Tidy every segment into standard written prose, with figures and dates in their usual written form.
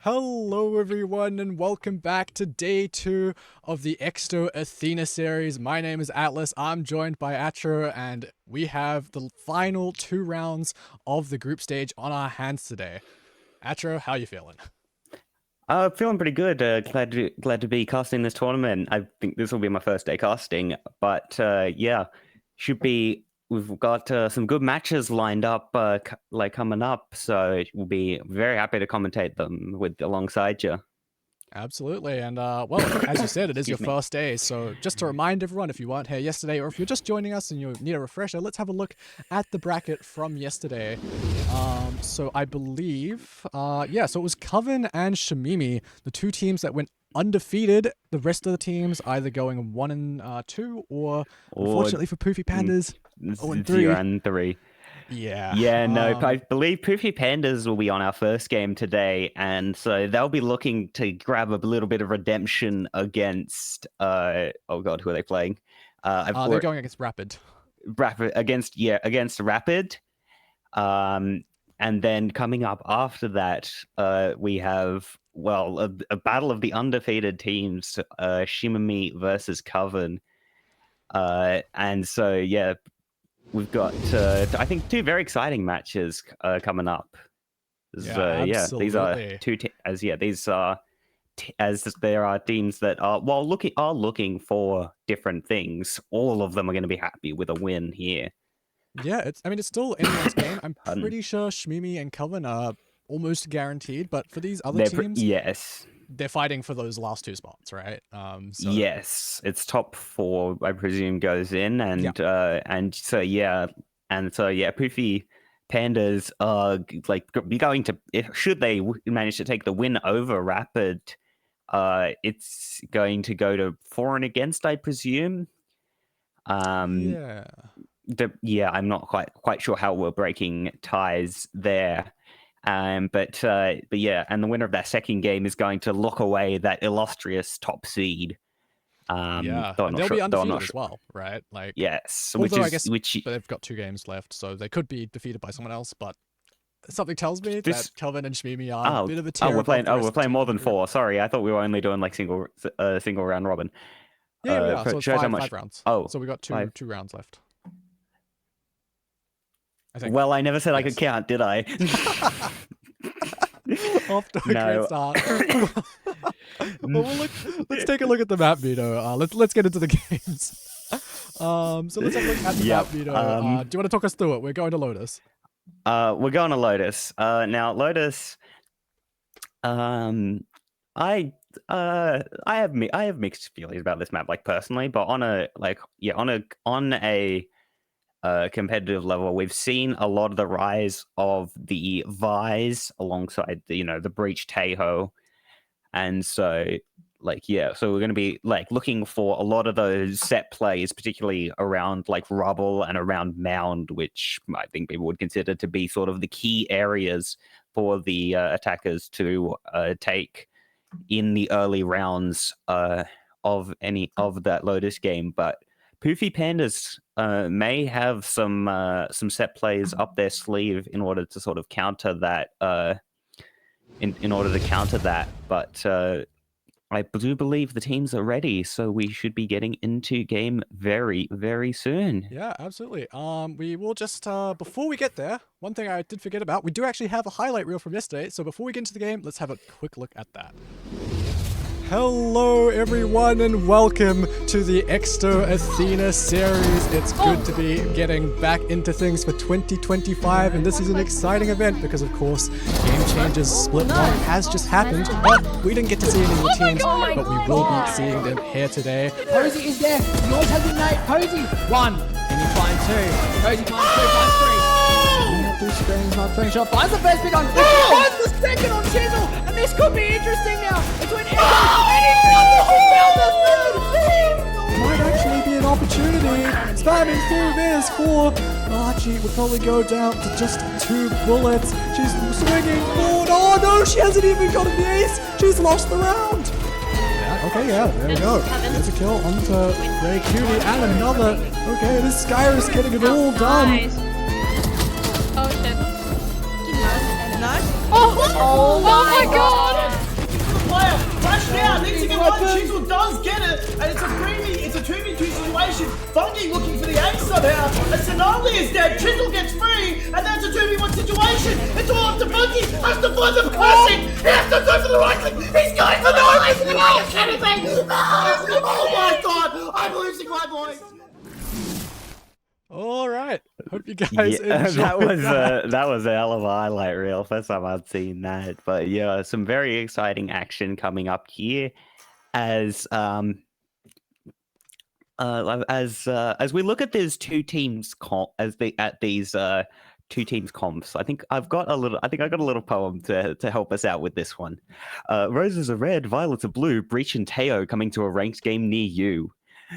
Hello everyone and welcome back to day 2 of the Exsto Athena series. My name is Atlas, I'm joined by Atro, and we have the final 2 rounds of the group stage on our hands today. Atro, how you feeling? Feeling pretty good. Glad to be casting this tournament. I think this will be my first day casting, but yeah, should be. We've got some good matches lined up, coming up. So we'll be very happy to commentate them alongside you. Absolutely, and well, as you said, it is your first day, so just to remind everyone, if you weren't here yesterday, or if you're just joining us and you need a refresher, let's have a look at the bracket from yesterday. So I believe, yeah, so it was Coven and Shamimi, the 2 teams that went undefeated. The rest of the teams either going 1-2, or unfortunately for Poofy Pandas, 0-3. 0-3. Yeah. Yeah, no, I believe Poofy Pandas will be on our first game today, and so they'll be looking to grab a little bit of redemption against, oh god, who are they playing? They're going against Rapid. Against Rapid. And then coming up after that, we have, well, a battle of the undefeated teams, Shimami versus Coven. And so, yeah, we've got, I think, 2 very exciting matches coming up. Yeah, these are 2 as there are teams that are looking for different things. All of them are going to be happy with a win here. Yeah, it's still anyone's game. I'm pretty sure Shmimi and Coven are almost guaranteed, but for these other teams, yes, they're fighting for those last 2 spots, right? Yes, it's top 4, I presume, goes in, and Poofy Pandas are going to, should they manage to take the win over Rapid, it's going to go to 4 and against, I presume. Yeah. I'm not quite sure how we're breaking ties there. But yeah, and the winner of that second game is going to lock away that illustrious top seed. Yeah, and they'll be undefeated as well, right? Like, yes, although I guess they've got 2 games left, so they could be defeated by someone else. But something tells me that Kelvin and Shmimi are a bit of a tear. We're playing more than 4. Sorry, I thought we were only doing like single round robin. Yeah, so it's 5 rounds. Oh, so we got two rounds left. I think. Well, I never said I could count, did I? Off to a great start. Well, let's take a look at the map, Vito. Let's get into the games. So let's have a look at the map, Vito. Do you want to talk us through it? We're going to Lotus. We're going to Lotus. Now Lotus. I have mixed feelings about this map, like personally, but on a competitive level, we've seen a lot of the rise of the Vise alongside the Breach Tahoe, and so so we're going to be looking for a lot of those set plays, particularly around Rubble and around Mound, which I think people would consider to be sort of the key areas for the attackers to take in the early rounds of that Lotus game. But Poofy Pandas may have some set plays up their sleeve in order to sort of counter that. But I do believe the teams are ready, so we should be getting into game very, very soon. Yeah, absolutely. We will just before we get there, one thing I did forget about, we do actually have a highlight reel from yesterday. So before we get into the game, let's have a quick look at that. Hello everyone and welcome to the Exsto Athena series. It's good to be getting back into things for 2025, and this is an exciting event because of course Game Changers Split 1 has just happened, but we didn't get to see any of the teams, but we will be seeing them here today. Posey is there, yours has Ignite, Posey, 1, can you find 2, Posey finds 2, finds 3. Through screens, not playing shot, finds the first pick on, finds the second on Chisel, and this could be interesting now, between Echo and he found the third. Might actually be an opportunity. Spamming through this for Archie would probably go down to just 2 bullets. She's swinging forward. Oh no, she hasn't even gotten the ace. She's lost the round. Okay, yeah, there we go. There's a kill onto Grey Cutie and another. Okay, this Skyrus getting it all done. Oh shit. Nice. Oh my god! Flash now, needs to get one. Chisel does get it, and it's a 2v2 situation. Fungi looking for the ace somehow. And Sonali is dead. Chisel gets free, and that's a 2v1 situation. It's all up to Fungi. Has to find the crossing. He has to go for the right click. He's going for the right click. Are you kidding me? Oh my god, I'm losing my voice. All right. Hope you guys enjoyed that was a hell of a highlight reel. First time I'd seen that. But yeah, some very exciting action coming up here as we look at these two teams two teams comps. I think I got a little poem to help us out with this one. Roses are red, violets are blue, Breach and Teo coming to a ranked game near you.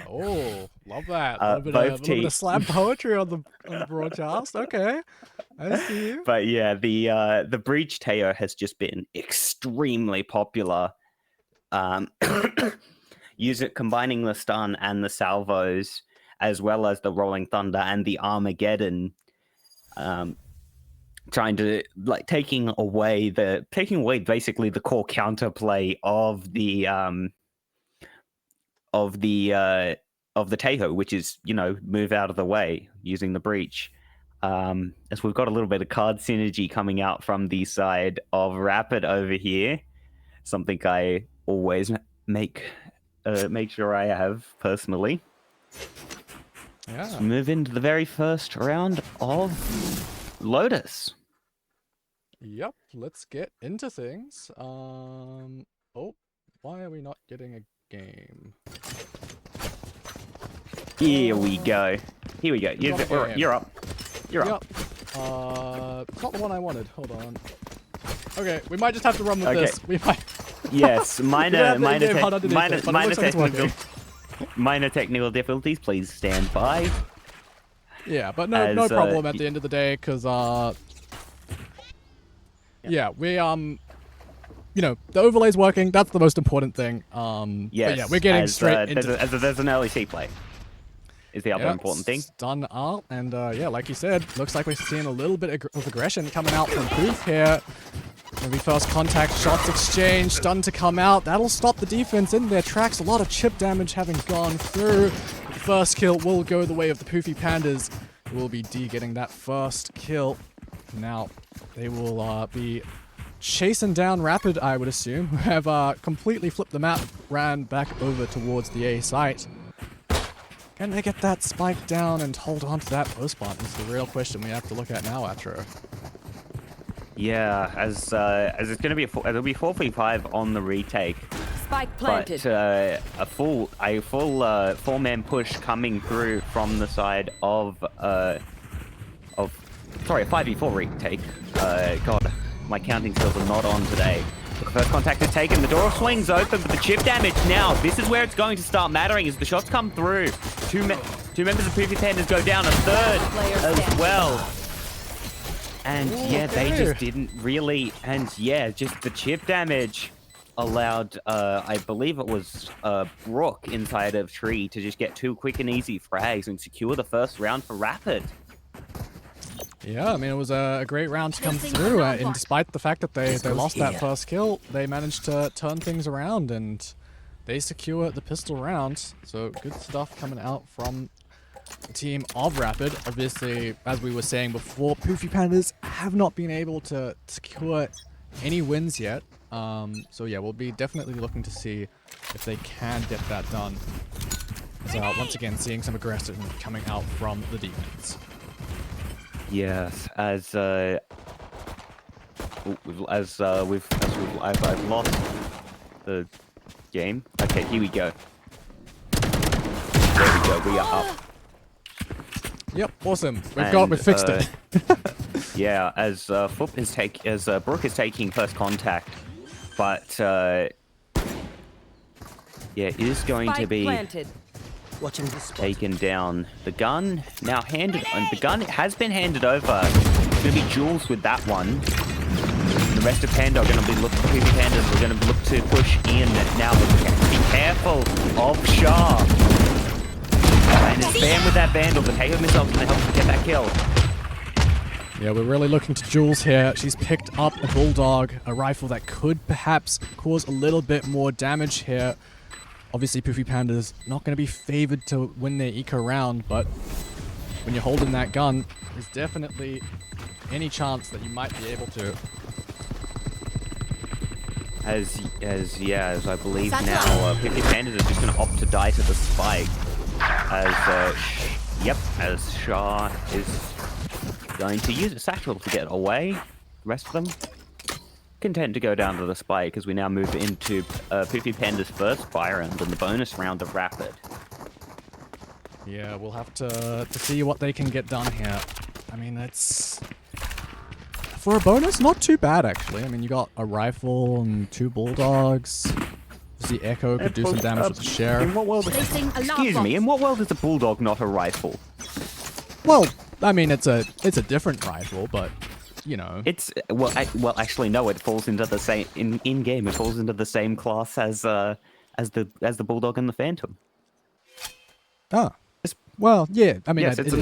Oh, love that. A little bit of slam poetry on the broadcast. Okay, I see you. But yeah, the Breach Teo has just been extremely popular. Combining the stun and the salvos, as well as the Rolling Thunder and the Armageddon, trying to taking away basically the core counterplay of the Teho, which is, move out of the way using the Breach. As we've got a little bit of card synergy coming out from the side of Rapid over here, something I always make sure I have personally. Yeah. Let's move into the very first round of Lotus. Yep, let's get into things. Oh, why are we not getting a game? Here we go. You're up. You're up. It's not the one I wanted. Hold on. Okay, we might just have to run with this. We might. Yes, minor technical difficulties. Please stand by. Yeah, but no problem at the end of the day, because yeah, we the overlay's working. That's the most important thing. Yes, yeah, we're getting straight into there's an early C play. Is the other important thing. Stun out, and yeah, like you said, looks like we're seeing a little bit of aggression coming out from POOF here. Maybe first contact, shots exchange, stun to come out. That'll stop the defense in their tracks. A lot of chip damage having gone through. The first kill will go the way of the Poofy Pandas. It will be D getting that first kill. Now, they will be chasing down Rapid, I would assume, who have completely flipped the map, ran back over towards the A site. Can they get that spike down and hold on to that post spot? Is the real question we have to look at now, Atro. Yeah, as it's going to be it'll be 4v5 on the retake. Spike planted. But a full 4-man push coming through from the side of a 5v4 retake. God, my counting skills are not on today. The first contact is taken, the door swings open, but the chip damage now, this is where it's going to start mattering as the shots come through. Two members of Poofy Pandas go down, a third as well. And yeah, they just didn't really, and yeah, just the chip damage allowed, I believe it was Brook inside of Tree to just get 2 quick and easy frags and secure the first round for Rapid. Yeah, I mean, it was a great round to come through, and despite the fact that they lost that first kill, they managed to turn things around, and they secure the pistol round. So good stuff coming out from the team of Rapid. Obviously, as we were saying before, Poofy Pandas have not been able to secure any wins yet. So yeah, we'll be definitely looking to see if they can get that done. So once again, seeing some aggression coming out from the defense. Yes, as I've lost the game. Okay, here we go. There we go. We are up. Yep, awesome. We fixed it. Yeah, as Brook is taking first contact, but yeah, it is going to be taken down. The gun now the gun has been handed over. It's going to be Jules with that one. The rest of Panda are going to be Pandas are going to look to push in now. Be careful of Shah. And it's Bam with that Vandal. The Taylor missile's going to help him get that kill. Yeah, we're really looking to Jules here. She's picked up a Bulldog, a rifle that could perhaps cause a little bit more damage here. Obviously, Poofy Panda's not going to be favored to win their eco round, but when you're holding that gun, there's definitely any chance that you might be able to. As I believe now, Poofy Pandas are just going to opt to die to the spike. As Shah is going to use a satchel to get away. The rest of them content to go down to the spike as we now move into Poofy Panda's first fire round and the bonus round of Rapid. Yeah, we'll have to see what they can get done here. I mean, it's... For a bonus, not too bad, actually. I mean, you got a rifle and 2 Bulldogs. The Echo could do some damage with the Sheriff. In what world... Excuse me, in what world is a Bulldog not a rifle? Well, I mean, it's a different rifle, but... You know, it's actually no. It falls into the same in game. It falls into the same class as the Bulldog and the Phantom. Oh, well, yeah. I mean, yes, it's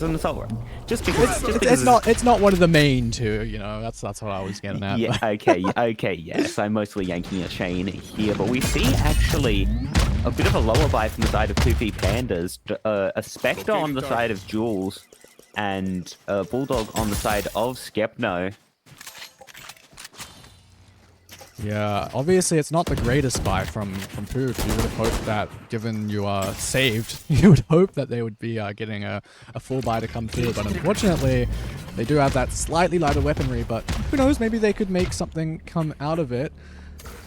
an assault rifle. Just because it's not one of the main two. You know, that's what I was getting at. Yeah. Okay. Yes, I'm mostly yanking a chain here, but we see actually a bit of a lullaby from the side of Poofy Pandas, a Spectre on the side of Jules. And a Bulldog on the side of Skepno. Yeah, obviously it's not the greatest buy from Poof. You would have hoped that, given you are saved, you would hope that they would be getting a full buy to come through. But unfortunately, they do have that slightly lighter weaponry. But who knows, maybe they could make something come out of it.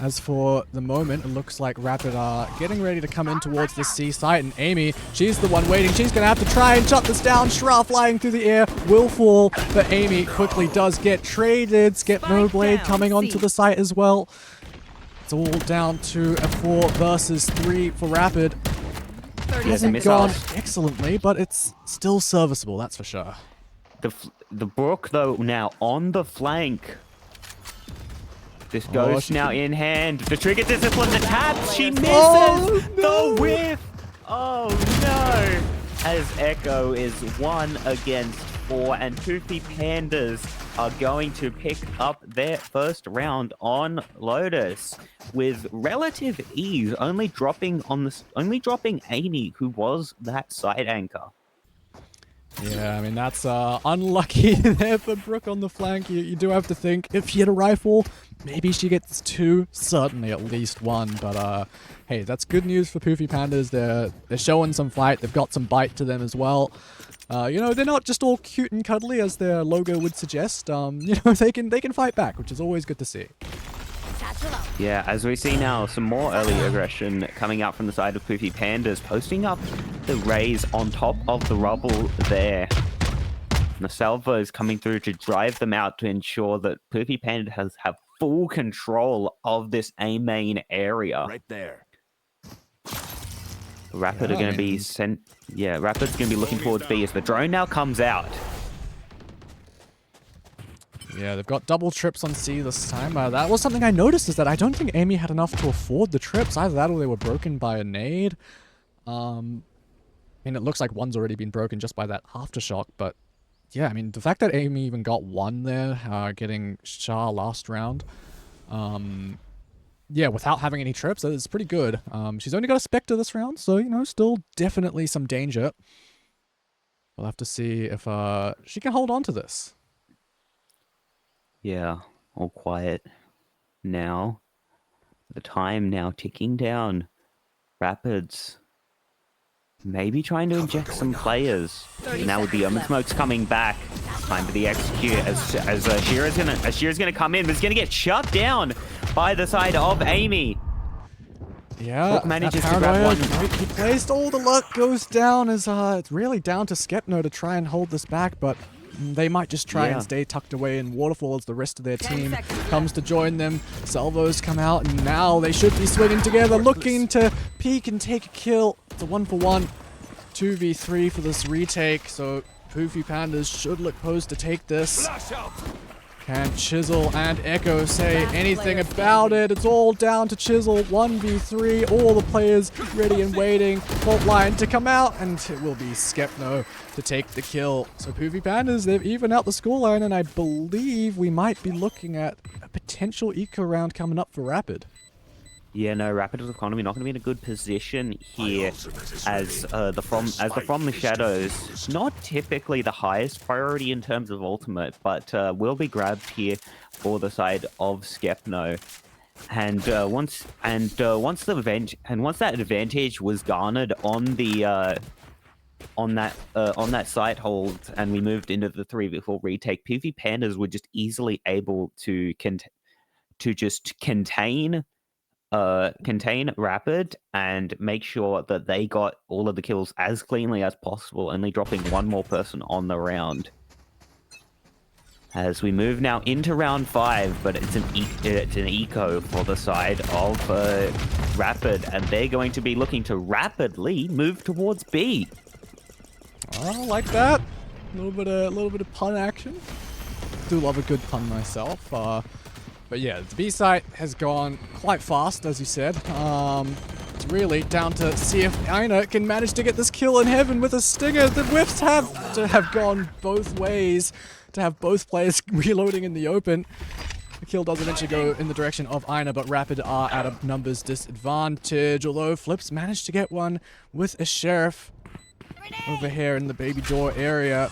As for the moment, it looks like Rapid are getting ready to come in towards the C site, and Amy, she's the one waiting. She's going to have to try and shut this down. Shra flying through the air will fall, but Amy quickly does get traded. Skepno Blade coming onto the site as well. It's all down to a 4 versus 3 for Rapid. Hasn't gone excellently, but it's still serviceable, that's for sure. The Brook, though, now on the flank. This goes now in hand. The trigger discipline, the taps. She misses the whiff. Oh no! As Echo is 1 against 4, and Poofy Pandas are going to pick up their first round on Lotus with relative ease, only dropping Amy, who was that side anchor. Yeah, I mean, that's unlucky there for Brooke on the flank. You do have to think, if she had a rifle, maybe she gets 2, certainly at least 1. But, hey, that's good news for Poofy Pandas. They're showing some fight. They've got some bite to them as well. You know, they're not just all cute and cuddly, as their logo would suggest. You know, they can fight back, which is always good to see. Yeah, as we see now, some more early aggression coming out from the side of Poofy Pandas, posting up the rays on top of the rubble there. And the salvo is coming through to drive them out to ensure that Poofy Pandas have full control of this A main area. Right there. Rapid are going to be sent. Yeah, Rapid's going to be looking towards B as the drone now comes out. Yeah, they've got double trips on C this time. That was something I noticed, is that I don't think Amy had enough to afford the trips. Either that or they were broken by a nade. I mean, it looks like one's already been broken just by that aftershock, but yeah, I mean, the fact that Amy even got 1 there, getting Shah last round, yeah, without having any trips, that is pretty good. She's only got a Spectre this round, so, you know, still definitely some danger. We'll have to see if she can hold on to this. Yeah, all quiet now. The time now ticking down. Rapids maybe trying to inject some players. Now with the Omen Smokes coming back, time for the execute as Shira's gonna come in, but it's gonna get shut down by the side of Amy. Yeah, Brook manages to grab one. He placed all the luck goes down as it's really down to Skepno to try and hold this back, but they might just try and stay tucked away in Waterfall as the rest of their team comes to join them. Salvos come out, and now they should be swinging together, looking to peek and take a kill. It's a 1-for-1, 2v3 for this retake, so Poofy Pandas should look posed to take this. Can Chisel and Echo say anything about it? It's all down to Chisel. 1v3. All the players ready and waiting. Fault line to come out, and it will be Skepno to take the kill. So Poofy Pandas, they've evened out the scoreline, and I believe we might be looking at a potential eco round coming up for Rapid. Yeah, no, Rapid Economy not going to be in a good position here as the From the Shadows, not typically the highest priority in terms of ultimate, but will be grabbed here for the side of Skepno. And once that advantage was garnered on the on that site hold, and we moved into the 3v4 retake, PV Pandas were just easily able to just contain Rapid and make sure that they got all of the kills as cleanly as possible, only dropping one more person on the round. As we move now into round 5, but it's an eco for the side of Rapid, and they're going to be looking to rapidly move towards B. Oh, like that. A little bit of pun action. Do love a good pun myself. But yeah, the B site has gone quite fast, as you said. It's really down to see if Athena can manage to get this kill in heaven with a stinger. The whiffs have to have gone both ways, to have both players reloading in the open. The kill does eventually go in the direction of Athena, but Rapid are at a numbers disadvantage. Although Flips managed to get one with a Sheriff over here in the baby door area.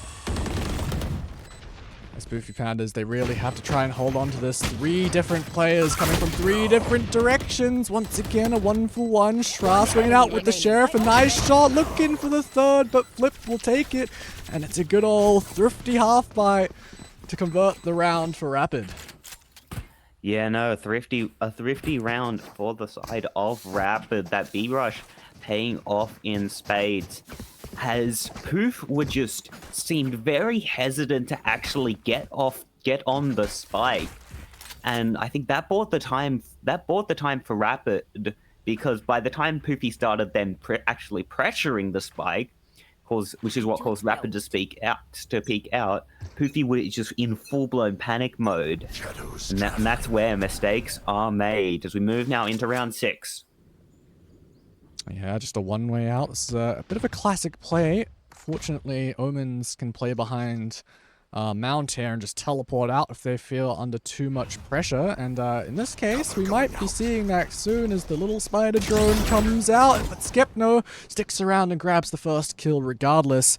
As Poofy Pandas, they really have to try and hold on to this. 3 different players coming from 3 different directions. Once again, a 1-for-1. Shra swinging out with the Sheriff. A nice shot, looking for the third, but Flip will take it. And it's a good old thrifty half bite to convert the round for Rapid. Yeah, no, a thrifty round for the side of Rapid. That B rush paying off in spades. As Poof would just seemed very hesitant to actually get on the spike, and I think that bought the time for Rapid, because by the time Poofy started then actually pressuring the spike, which is what caused Rapid to peak out, Poofy was just in full-blown panic mode, and that's where mistakes are made. As we move now into round 6. Yeah, just a one-way out. This is a bit of a classic play. Fortunately, Omens can play behind Mount here and just teleport out if they feel under too much pressure. And in this case, we might be seeing that soon as the little spider drone comes out. But Skepno sticks around and grabs the first kill regardless.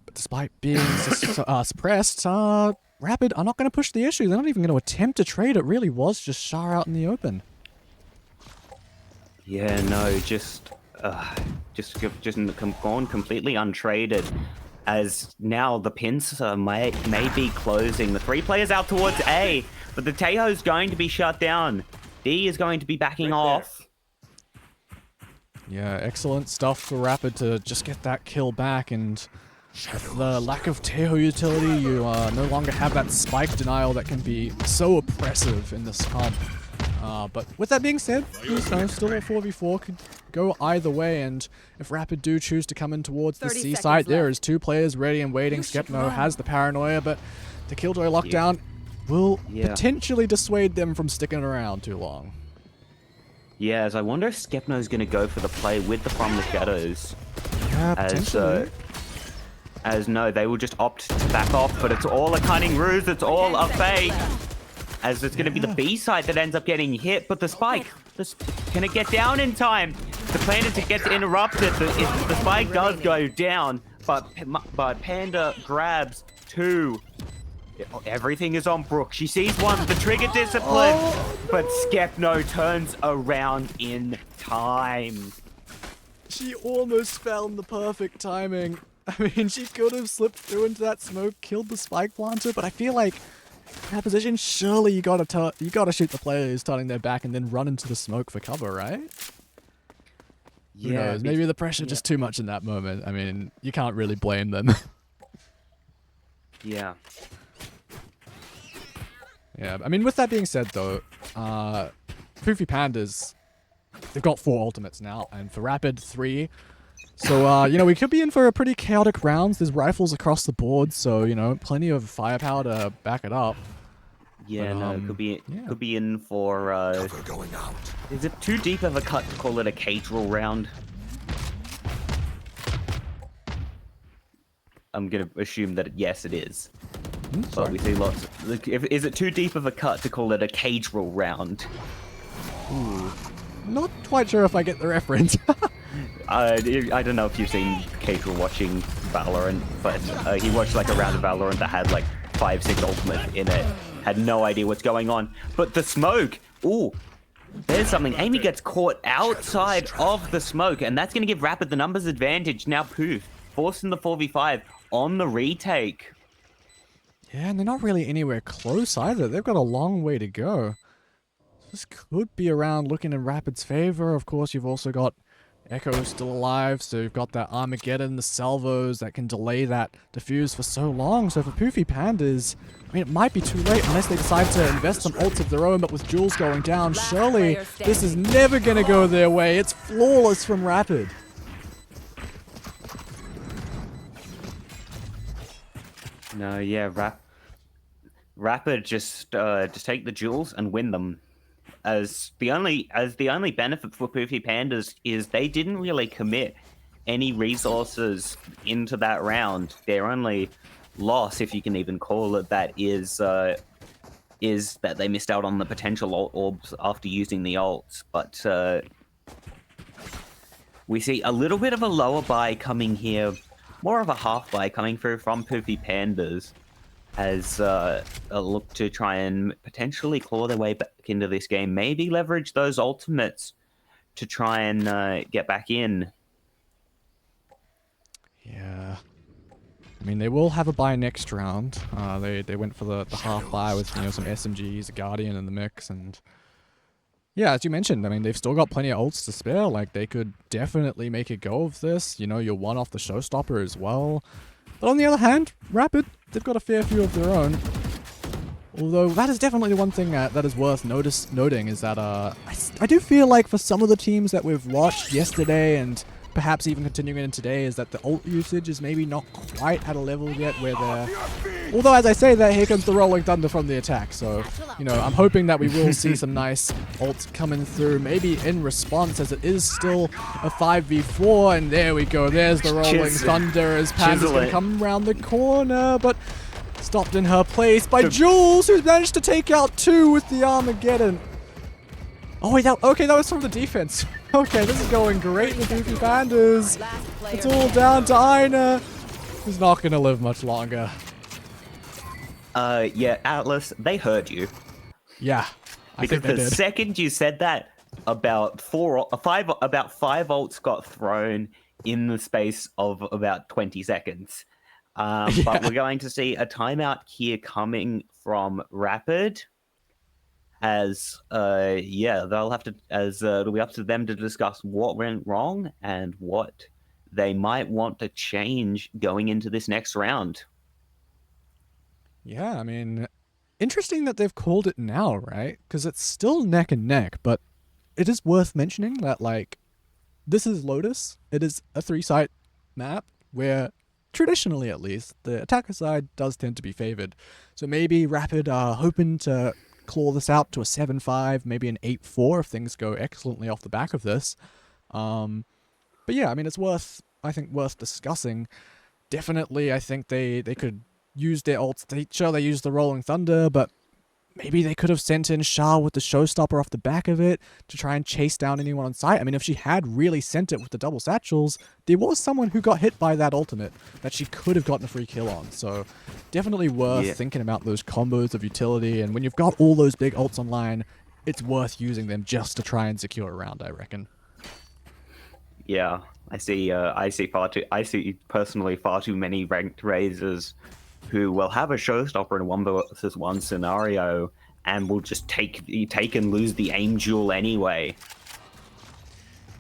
But despite being suppressed, Rapid are not going to push the issue. They're not even going to attempt to trade. It really was just Shar out in the open. Yeah, no, just gone completely untraded. As now the pincer may be closing. The 3 players out towards A, but the Tejo's going to be shut down. D is going to be backing off. Yeah, excellent stuff for Rapid to just get that kill back, and with the lack of Tejo utility, you no longer have that spike denial that can be so oppressive in this comp. But with that being said, still a 4v4 could go either way, and if Rapid do choose to come in towards the C site, there is 2 players ready and waiting. Skepno has the paranoia, but the Killjoy lockdown will potentially dissuade them from sticking around too long. Yeah, as I wonder if Skepno is going to go for the play with the From the Shadows. Yeah, potentially. As no, they will just opt to back off, but it's all a cunning ruse, it's all a fake. As it's going to be the B side that ends up getting hit, but the spike, can it get down in time? The plan is to get interrupted. The spike does go down, but Panda grabs 2. Everything is on Brooke. She sees 1, the trigger discipline, but Skepno turns around in time. She almost found the perfect timing. I mean, she could have slipped through into that smoke, killed the spike planter, but I feel like in that position, surely you gotta shoot the player who's turning their back and then run into the smoke for cover, right? Yeah, who knows? Maybe the pressure just too much in that moment. I mean, you can't really blame them. Yeah. Yeah, I mean, with that being said, though, Poofy Pandas, they've got 4 ultimates now, and for Rapid, 3. So, you know, we could be in for a pretty chaotic rounds. There's rifles across the board, so, you know, plenty of firepower to back it up. Yeah, But, no, could be in for. Is it too deep of a cut to call it a cathedral round? I'm gonna assume that yes, it is. But we see lots. Is it too deep of a cut to call it a cathedral round? Not quite sure if I get the reference. I don't know if you've seen Cathedral watching Valorant, but he watched like a round of Valorant that had like 5-6 ultimate in it. Had no idea what's going on. But the smoke! Ooh! There's something. Amy gets caught outside of the smoke, and that's going to give Rapid the numbers advantage. Now POOF, forcing the 4v5 on the retake. Yeah, and they're not really anywhere close either. They've got a long way to go. This could be around looking in Rapid's favor. Of course, you've also got Echo still alive, so you've got that Armageddon, the salvos that can delay that defuse for so long. So for Poofy Pandas, I mean, it might be too late unless they decide to invest some ults of their own, but with Jules going down, surely this is never going to go their way. It's flawless from Rapid. No, yeah, Rapid just take the jewels and win them. As the only benefit for Poofy Pandas is they didn't really commit any resources into that round. Their only loss, if you can even call it that, is that they missed out on the potential ult orbs after using the ults. But we see a little bit of a lower buy coming here, more of a half buy coming through from Poofy Pandas, as a look to try and potentially claw their way back into this game. Maybe leverage those ultimates to try and get back in. Yeah. I mean, they will have a buy next round. They went for the half buy with, you know, some SMGs, a Guardian in the mix, and yeah, as you mentioned, I mean, they've still got plenty of ults to spare. Like, they could definitely make a go of this. You know, you're one off the showstopper as well. But on the other hand, Rapid, they've got a fair few of their own. Although, that is definitely the one thing that is worth noting is that I do feel like for some of the teams that we've watched yesterday and perhaps even continuing in today is that the ult usage is maybe not quite at a level yet where they're... Although, as I say that, here comes the Rolling Thunder from the attack. So, you know, I'm hoping that we will see some nice ults coming through, maybe in response, as it is still a 5v4. And there we go. There's the Rolling Thunder as Panda's going to come around the corner, but stopped in her place by Jules, who's managed to take out 2 with the Armageddon. Oh, wait, okay, that was from the defense. Okay, this is going great with Poofy Pandas. It's all down to Athena, who's not going to live much longer. Yeah, Atlas, they heard you. Yeah, I think they Because the did. second you said that, about five ults got thrown in the space of about 20 seconds. But we're going to see a timeout here coming from Rapid. As yeah, they'll have to, it'll be up to them to discuss what went wrong and what they might want to change going into this next round. Yeah, I mean, interesting that they've called it now, right? Because it's still neck and neck, but it is worth mentioning that, like, this is Lotus. It is a 3-site map where, traditionally at least, the attacker side does tend to be favored. So maybe Rapid are hoping to claw this out to a 7-5, maybe an 8-4 if things go excellently off the back of this. But yeah, I mean, it's worth discussing. Definitely, I think they could use their ults. They used the Rolling Thunder, but maybe they could have sent in Shah with the Showstopper off the back of it to try and chase down anyone on site. I mean, if she had really sent it with the double satchels, there was someone who got hit by that ultimate that she could have gotten a free kill on. So definitely worth thinking about those combos of utility. And when you've got all those big ults online, it's worth using them just to try and secure a round, I reckon. Yeah, I see personally far too many ranked Razors who will have a showstopper in a 1v1 scenario and will just take and lose the aim duel anyway.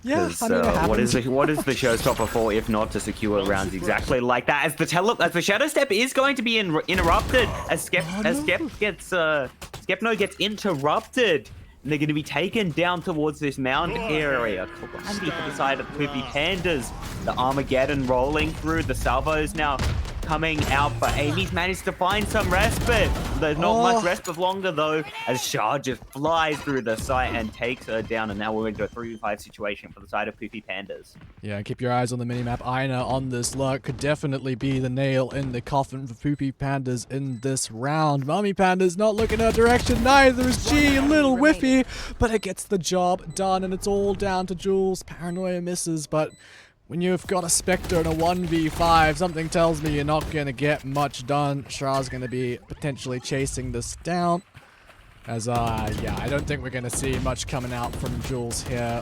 Yeah, I mean, what is the showstopper for if not to secure rounds exactly like that? As the shadow step is going to be interrupted, as Skepno gets interrupted, they're going to be taken down towards this mound area. Calamity for the side of Poopy Pandas. The Armageddon rolling through. The salvos now coming out, but Amy's managed to find some respite. There's not much respite longer, though, as Shah just flies through the site and takes her down, and now we're into a 3v5 situation for the side of Poopy Pandas. Yeah, and keep your eyes on the minimap. Aina on this lurk could definitely be the nail in the coffin for Poopy Pandas in this round. Mummy Panda's not looking her direction, neither is she. A little whiffy, but it gets the job done, and it's all down to Jules. Paranoia misses, but when you've got a Spectre and a 1v5, something tells me you're not going to get much done. Shah's going to be potentially chasing this down. As, yeah, I don't think we're going to see much coming out from Jules here.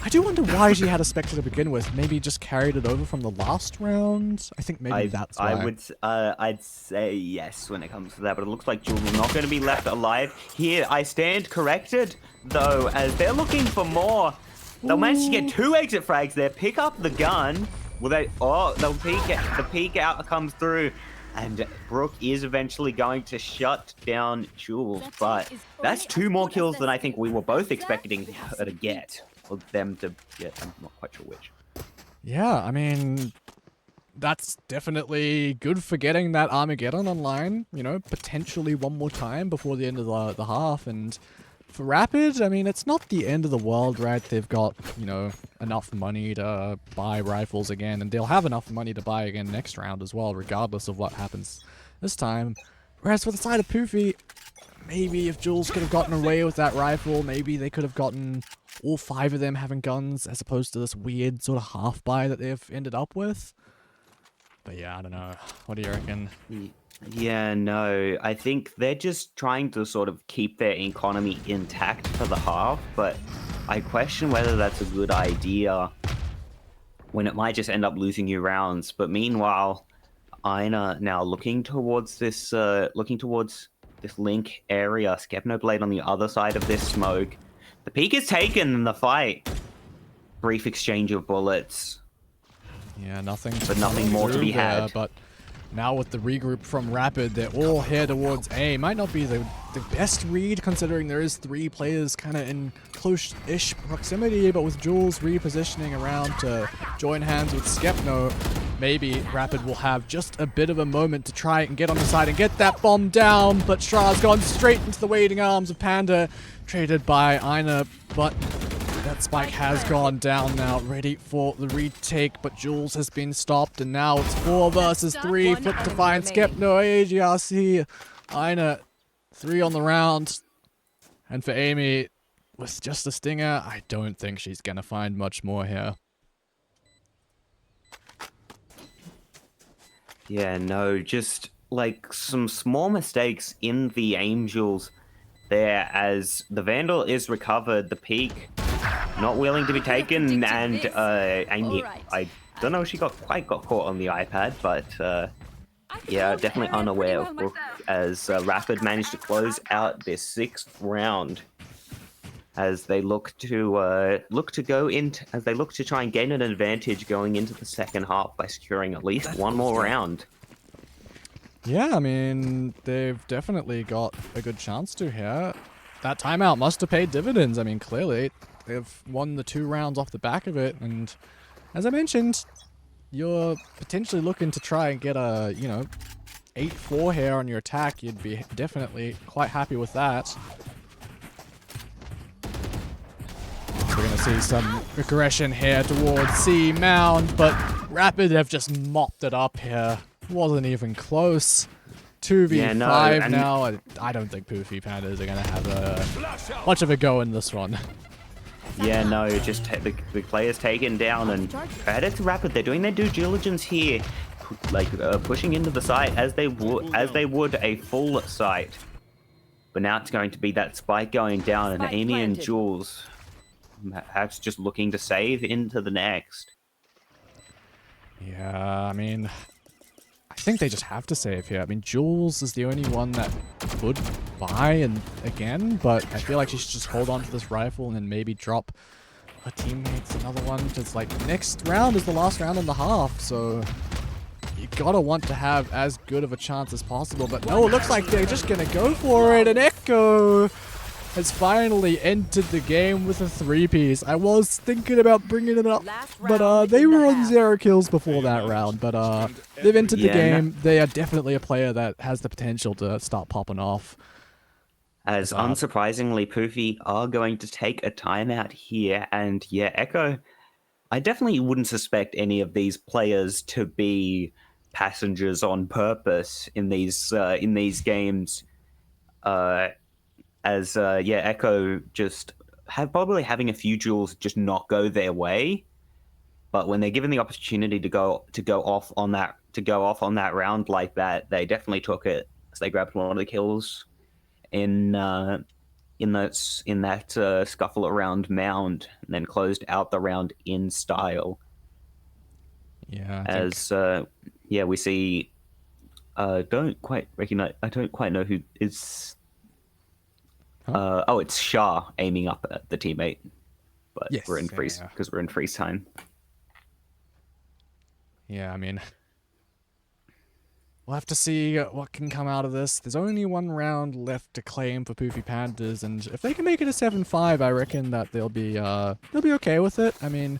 I do wonder why she had a Spectre to begin with. Maybe just carried it over from the last round? I think maybe that's why. I'd say yes when it comes to that, but it looks like Jules is not going to be left alive. Here, I stand corrected, though, as they're looking for more. They'll manage to get 2 exit frags there, pick up the gun. Will they? Oh, they'll peek it. The peek out comes through, and Brooke is eventually going to shut down Jules. But that's 2 more kills than I think we were both expecting her to get, or them to get. I'm not quite sure which. Yeah, I mean, that's definitely good for getting that Armageddon online. You know, potentially one more time before the end of the half, and for Rapid, I mean, it's not the end of the world, right? They've got, you know, enough money to buy rifles again, and they'll have enough money to buy again next round as well, regardless of what happens this time. Whereas for the side of Poofy, maybe if Jules could have gotten away with that rifle, maybe they could have gotten all 5 of them having guns, as opposed to this weird sort of half-buy that they've ended up with. But yeah, I don't know. What do you reckon? Yeah, no, I think they're just trying to sort of keep their economy intact for the half, but I question whether that's a good idea when it might just end up losing you rounds. But meanwhile, Aina now looking towards this link area, Skepnoblade on the other side of this smoke. The peak is taken in the fight. Brief exchange of bullets. Yeah, nothing more to be had. But now with the regroup from Rapid, they're all here towards A. Might not be the best read, considering there is 3 players kind of in close-ish proximity, but with Jules repositioning around to join hands with Skepno, maybe Rapid will have just a bit of a moment to try and get on the side and get that bomb down, but Shra's gone straight into the waiting arms of Panda, traded by Aina, but that spike has gone down now, ready for the retake, but Jules has been stopped, and now it's 4 versus 3. Flip to find Skepno, AGRC, Aina, 3 on the round. And for Amy, with just a stinger, I don't think she's gonna find much more here. Yeah, no, just like some small mistakes in the Angels there as the Vandal is recovered, the peak not willing to be taken, and Amy, I don't know if she got caught on the iPad, but yeah, definitely unaware of Brooke as Rapid managed to close out their 6th round as they look to try and gain an advantage going into the second half by securing at least one more round. Yeah, I mean, they've definitely got a good chance to here. That timeout must have paid dividends. I mean, clearly, they've won the 2 rounds off the back of it, and as I mentioned, you're potentially looking to try and get a, you know, 8-4 here on your attack. You'd be definitely quite happy with that. We're going to see some aggression here towards C Mound, but Rapid have just mopped it up here. Wasn't even close. 2v5 now. I don't think Poofy Pandas are going to have much of a go in this one. Yeah, no, just the players taken down, and credit to Rapid. They're doing their due diligence here, like pushing into the site as they would a full site. But now it's going to be that spike going down, and Amy and Jules perhaps just looking to save into the next. Yeah, I mean, I think they just have to save here. I mean, Jules is the only one that could buy and again, but I feel like she should just hold on to this rifle and then maybe drop her teammates another one, because like next round is the last round in the half, so you gotta want to have as good of a chance as possible. But no, it looks like they're just gonna go for it, and Echo has finally entered the game with a 3-piece. I was thinking about bringing it up, but they were on 0 kills before that round. But they've entered the game. They are definitely a player that has the potential to start popping off. As unsurprisingly, Poofy are going to take a timeout here. And yeah, Echo, I definitely wouldn't suspect any of these players to be passengers on purpose in these games. Echo just probably having a few duels just not go their way, but when they're given the opportunity to go off on that round like that, they definitely took it. So they grabbed one of the kills in that scuffle around Mound, and then closed out the round in style. Yeah. We see. I don't quite know who is. It's Shah aiming up at the teammate, but yes, we're in freeze because we're in freeze time. Yeah, I mean, we'll have to see what can come out of this. There's only one round left to claim for Poofy Pandas, and if they can make it a 7-5, I reckon that they'll be okay with it. I mean,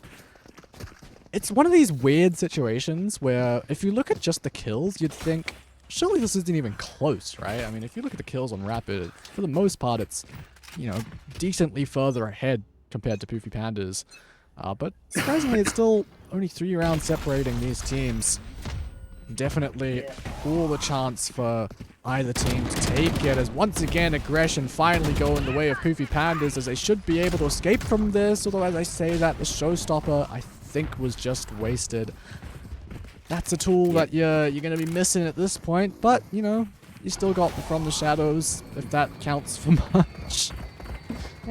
it's one of these weird situations where if you look at just the kills, you'd think, surely this isn't even close, right? I mean, if you look at the kills on Rapid, for the most part, it's, decently further ahead compared to Poofy Pandas. But surprisingly, it's still only 3 rounds separating these teams. Definitely all the chance for either team to take it, as once again aggression finally go in the way of Poofy Pandas, as they should be able to escape from this, although as I say that, the showstopper I think was just wasted. That's a tool that you're going to be missing at this point, but you still got the From the Shadows, if that counts for much.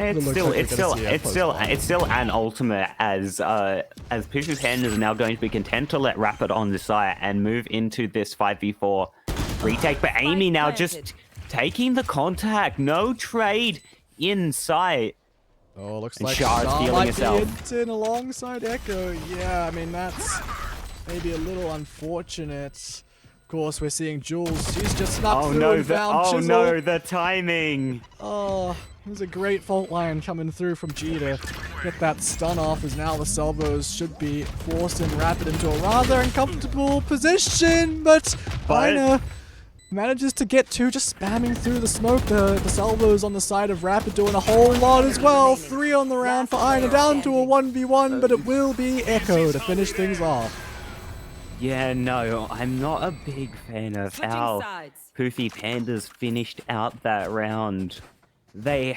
It's still an ultimate, as Poofy Pandas are now going to be content to let Rapid on the side and move into this 5v4 retake. But Amy now just taking the contact, no trade in sight. Oh, looks and like Shah is feeling herself. in alongside Echo. Yeah, I mean that's maybe a little unfortunate. Of course, we're seeing Jules. She's just snuck through and found Chisel. No, the timing. Oh, there's a great fault line coming through from G to get that stun off, as now the salvos should be forcing Rapid into a rather uncomfortable position, but Athena manages to get to, just spamming through the smoke. The salvos on the side of Rapid doing a whole lot as well. 3 on the round for Athena, down to a 1v1, but it will be Echo to finish things off. Yeah, no, I'm not a big fan of how Poofy Pandas finished out that round. They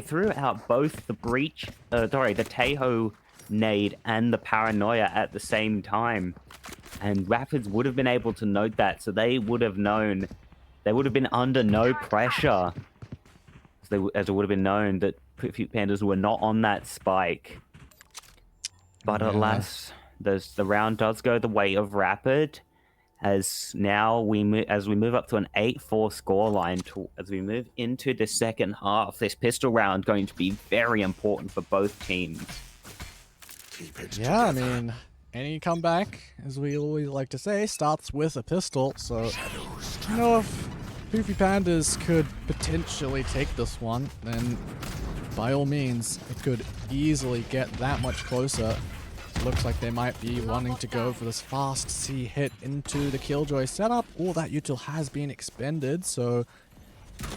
threw out both the the Taeho nade and the paranoia at the same time. And Rapids would have been able to note that, so they would have known, they would have been under no pressure. As it would have been known that Poofy Pandas were not on that spike. But alas, the round does go the way of Rapid, as now we move up to an 8-4 scoreline. As we move into the second half, this pistol round going to be very important for both teams. Yeah, I mean, any comeback, as we always like to say, starts with a pistol. So, if Poofy Pandas could potentially take this one, then by all means, it could easily get that much closer. Looks like they might be wanting to go for this fast C hit into the Killjoy setup. All that util has been expended, so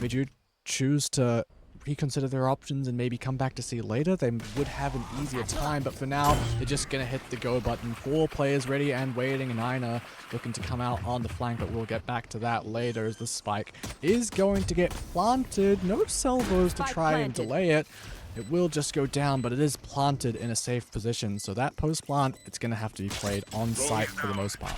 would you choose to reconsider their options and maybe come back to C later? They would have an easier time, but for now, they're just going to hit the go button. 4 players ready and waiting, and Aina looking to come out on the flank, but we'll get back to that later, as the spike is going to get planted. No salvos to try and delay it. It will just go down, but it is planted in a safe position. So that post-plant, it's going to have to be played on site for the most part.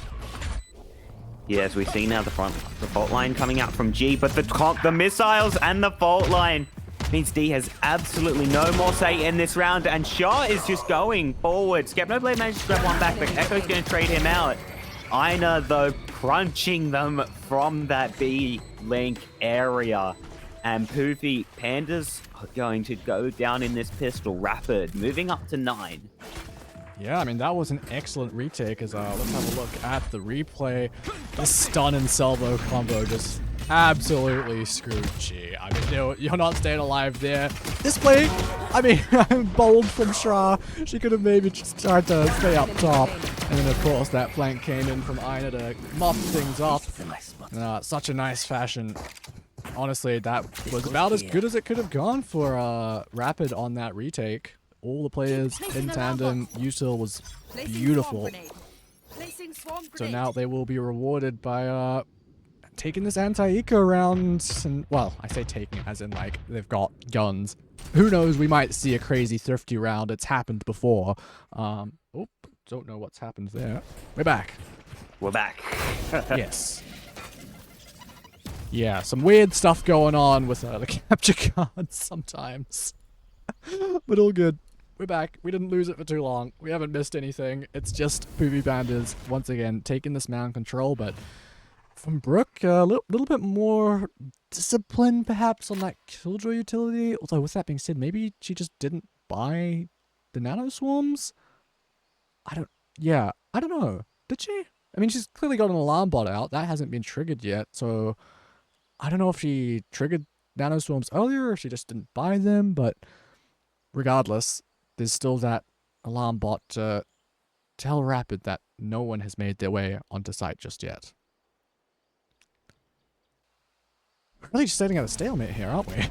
Yeah, as we see now the fault line coming out from G, but the missiles and the fault line means D has absolutely no more say in this round, and Shah is just going forward. Skepnoblade managed to grab one back, but Echo's going to trade him out. Aina, though, crunching them from that B link area. And Poofy Pandas are going to go down in this pistol. Rapid, moving up to 9. Yeah, I mean, that was an excellent retake. As let's have a look at the replay. The stun and salvo combo just absolutely screwed G. I mean, you're not staying alive there. This play, I mean, bold from Shra. She could have maybe just tried to stay up top. And then, of course, that flank came in from Aina to mop things up. Such a nice fashion. Honestly, that was about as good as it could have gone for Rapid on that retake. All the players in tandem. Util was beautiful. So now they will be rewarded by taking this anti-eco round. And, well, I say taking as in, like, they've got guns. Who knows, we might see a crazy thrifty round. It's happened before. Oh, don't know what's happened there. We're back. We're back. Yes. Yeah, some weird stuff going on with the capture cards sometimes. But all good. We're back. We didn't lose it for too long. We haven't missed anything. It's just Poofy Pandas, once again, taking this mound control, but from Brooke, a little bit more discipline, perhaps, on that Killjoy utility. Although, with that being said, maybe she just didn't buy the Nano Swarms? I don't know. Did she? I mean, she's clearly got an alarm bot out. That hasn't been triggered yet, so I don't know if she triggered Nano Swarms earlier or if she just didn't buy them, but regardless, there's still that alarm bot to tell Rapid that no one has made their way onto site just yet. We're really just sitting at a stalemate here, aren't we?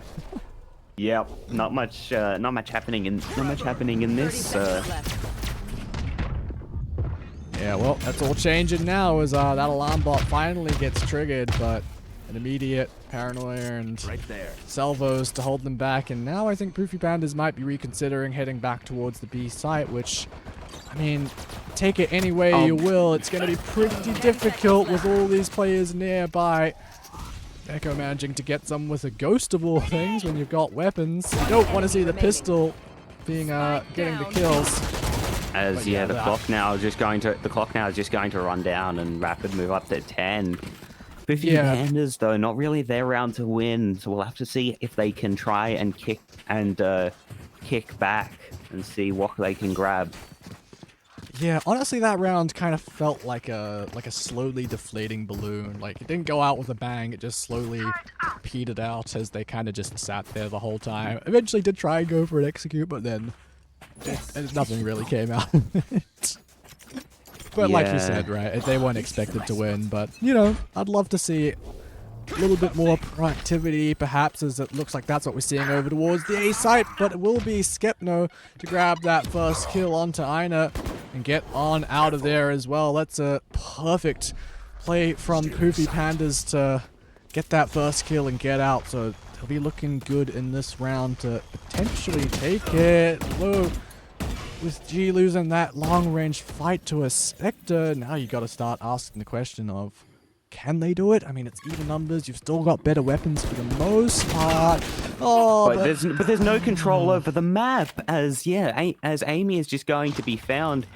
Yep, not much happening in this. Yeah, well, that's all changing now as that alarm bot finally gets triggered, but an immediate paranoia and salvos to hold them back, and now I think Poofy Pandas might be reconsidering heading back towards the B site, which, I mean, take it any way you will, it's going to be pretty difficult with all these players nearby. Echo managing to get some with a ghost of all things when you've got weapons. You don't want to see the pistol being getting the kills. As yeah, the clock now is just going to run down and Rapid move up to 10. Poofy Pandas though, not really their round to win, so we'll have to see if they can try and kick back and see what they can grab. Yeah, honestly, that round kind of felt like a slowly deflating balloon. Like, it didn't go out with a bang, it just slowly petered out as they kind of just sat there the whole time. Eventually did try and go for an execute, but then nothing really came out of it. But like you said, right, they weren't expected to win, but, you know, I'd love to see a little bit more proactivity, perhaps, as it looks like that's what we're seeing over towards the A site, but it will be Skepno to grab that first kill onto Aina and get on out of there as well. That's a perfect play from Poofy Pandas to get that first kill and get out, so they'll be looking good in this round to potentially take it. Whoa. With G losing that long-range fight to a Spectre, now you got to start asking the question of, can they do it? I mean, it's even numbers. You've still got better weapons for the most part. Oh, but there's no control over the map, as Amy is just going to be found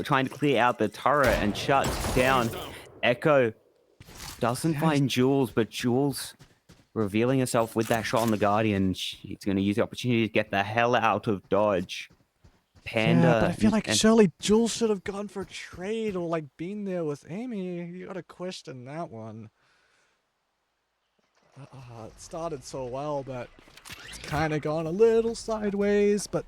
trying to clear out the turret and shut down. Echo doesn't find Jules, but Jules revealing herself with that shot on the Guardian. She's going to use the opportunity to get the hell out of dodge. Panda. Yeah, but I feel like surely Jules should have gone for a trade or like been there with Amy. You gotta question that one. It started so well, but it's kind of gone a little sideways. But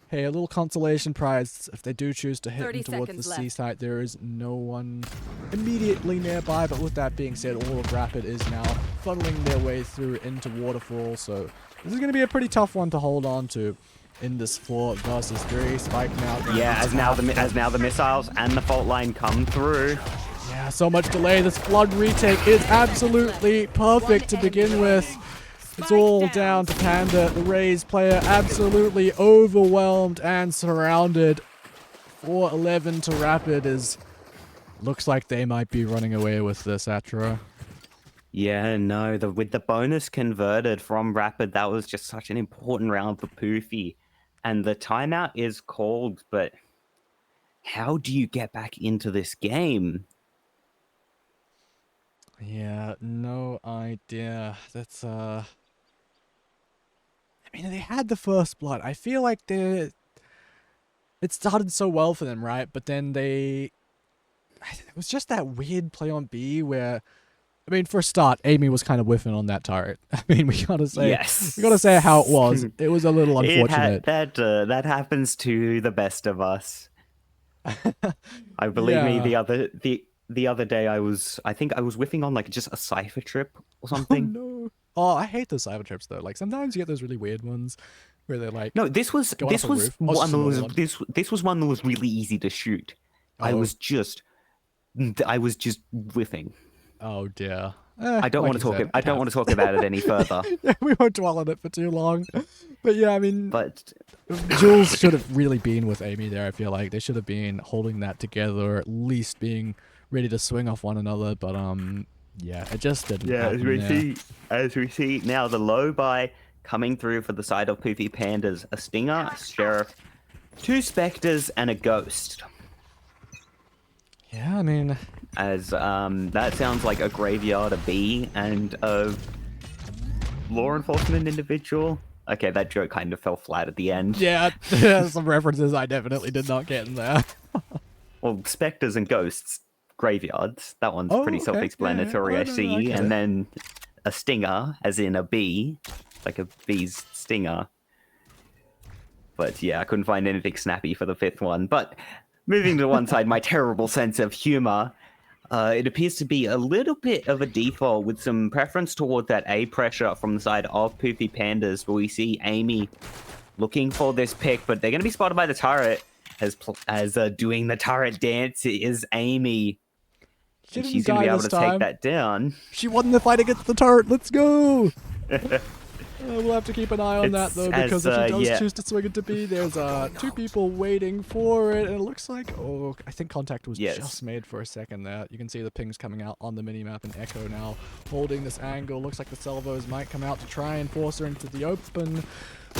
hey, a little consolation prize if they do choose to hit in towards the C site. There is no one immediately nearby, but with that being said, all of Rapid is now funneling their way through into Waterfall. So this is going to be a pretty tough one to hold on to in this 4 versus 3. Spike now. Yeah, as now the missiles and the fault line come through. Yeah, so much delay. This flood retake is absolutely perfect to begin with. It's all down to Panda, the Rays player, absolutely overwhelmed and surrounded. 4-11 to Rapid is... looks like they might be running away with this, Atra. Yeah, no, with the bonus converted from Rapid, that was just such an important round for Poofy. And the timeout is called, but how do you get back into this game? Yeah, no idea. That's, I mean, they had the first blood. I feel like it started so well for them, right? But then it was just that weird play on B where I mean, for a start, Amy was kind of whiffing on that turret. I mean, we gotta say, Yes. we gotta say how it was. It was a little unfortunate. That happens to the best of us. I believe me. The other day, I think I was whiffing on like just a cipher trip or something. No. Oh, I hate those cyber trips though. Like sometimes you get those really weird ones where they're like. No, this was going off a roof. Oh, it's just a normal one. this was one that was really easy to shoot. I Oh. was just whiffing. Oh dear. I don't like want to you talk. said, I don't want to talk about it any further. Yeah, we won't dwell on it for too long. But yeah, I mean, But Jules should have really been with Amy there. I feel like they should have been holding that together, or at least being ready to swing off one another. But yeah, it just didn't. yeah, happen as we see now, the low buy coming through for the side of Poofy Pandas: a Stinger, a Sheriff, 2 Spectres, and a Ghost. Yeah, I mean, As that sounds like a graveyard, a bee, and a law enforcement individual. Okay, that joke kind of fell flat at the end. yeah, some references I definitely did not get in there. Well, specters and ghosts, graveyards. That one's Oh, pretty okay, self-explanatory, yeah, I no, I see. get it. And then a stinger, as in a bee, like a bee's stinger. But yeah, I couldn't find anything snappy for the 5th one. But moving to one side, my terrible sense of humor. It appears to be a little bit of a default with some preference toward that A pressure from the side of Poofy Pandas, where we see Amy looking for this pick, but they're going to be spotted by the turret. As doing the turret dance is Amy. She And didn't she's going to die be able this to time. take that down. She won the fight against the turret. Let's go. We'll have to keep an eye on that though, It's because as, if she does yeah. choose to swing it to B, there's 2 people waiting for it, and it looks like, oh, I think contact was Yes. just made for a second there. You can see the pings coming out on the minimap, and Echo now holding this angle. Looks like the salvos might come out to try and force her into the open,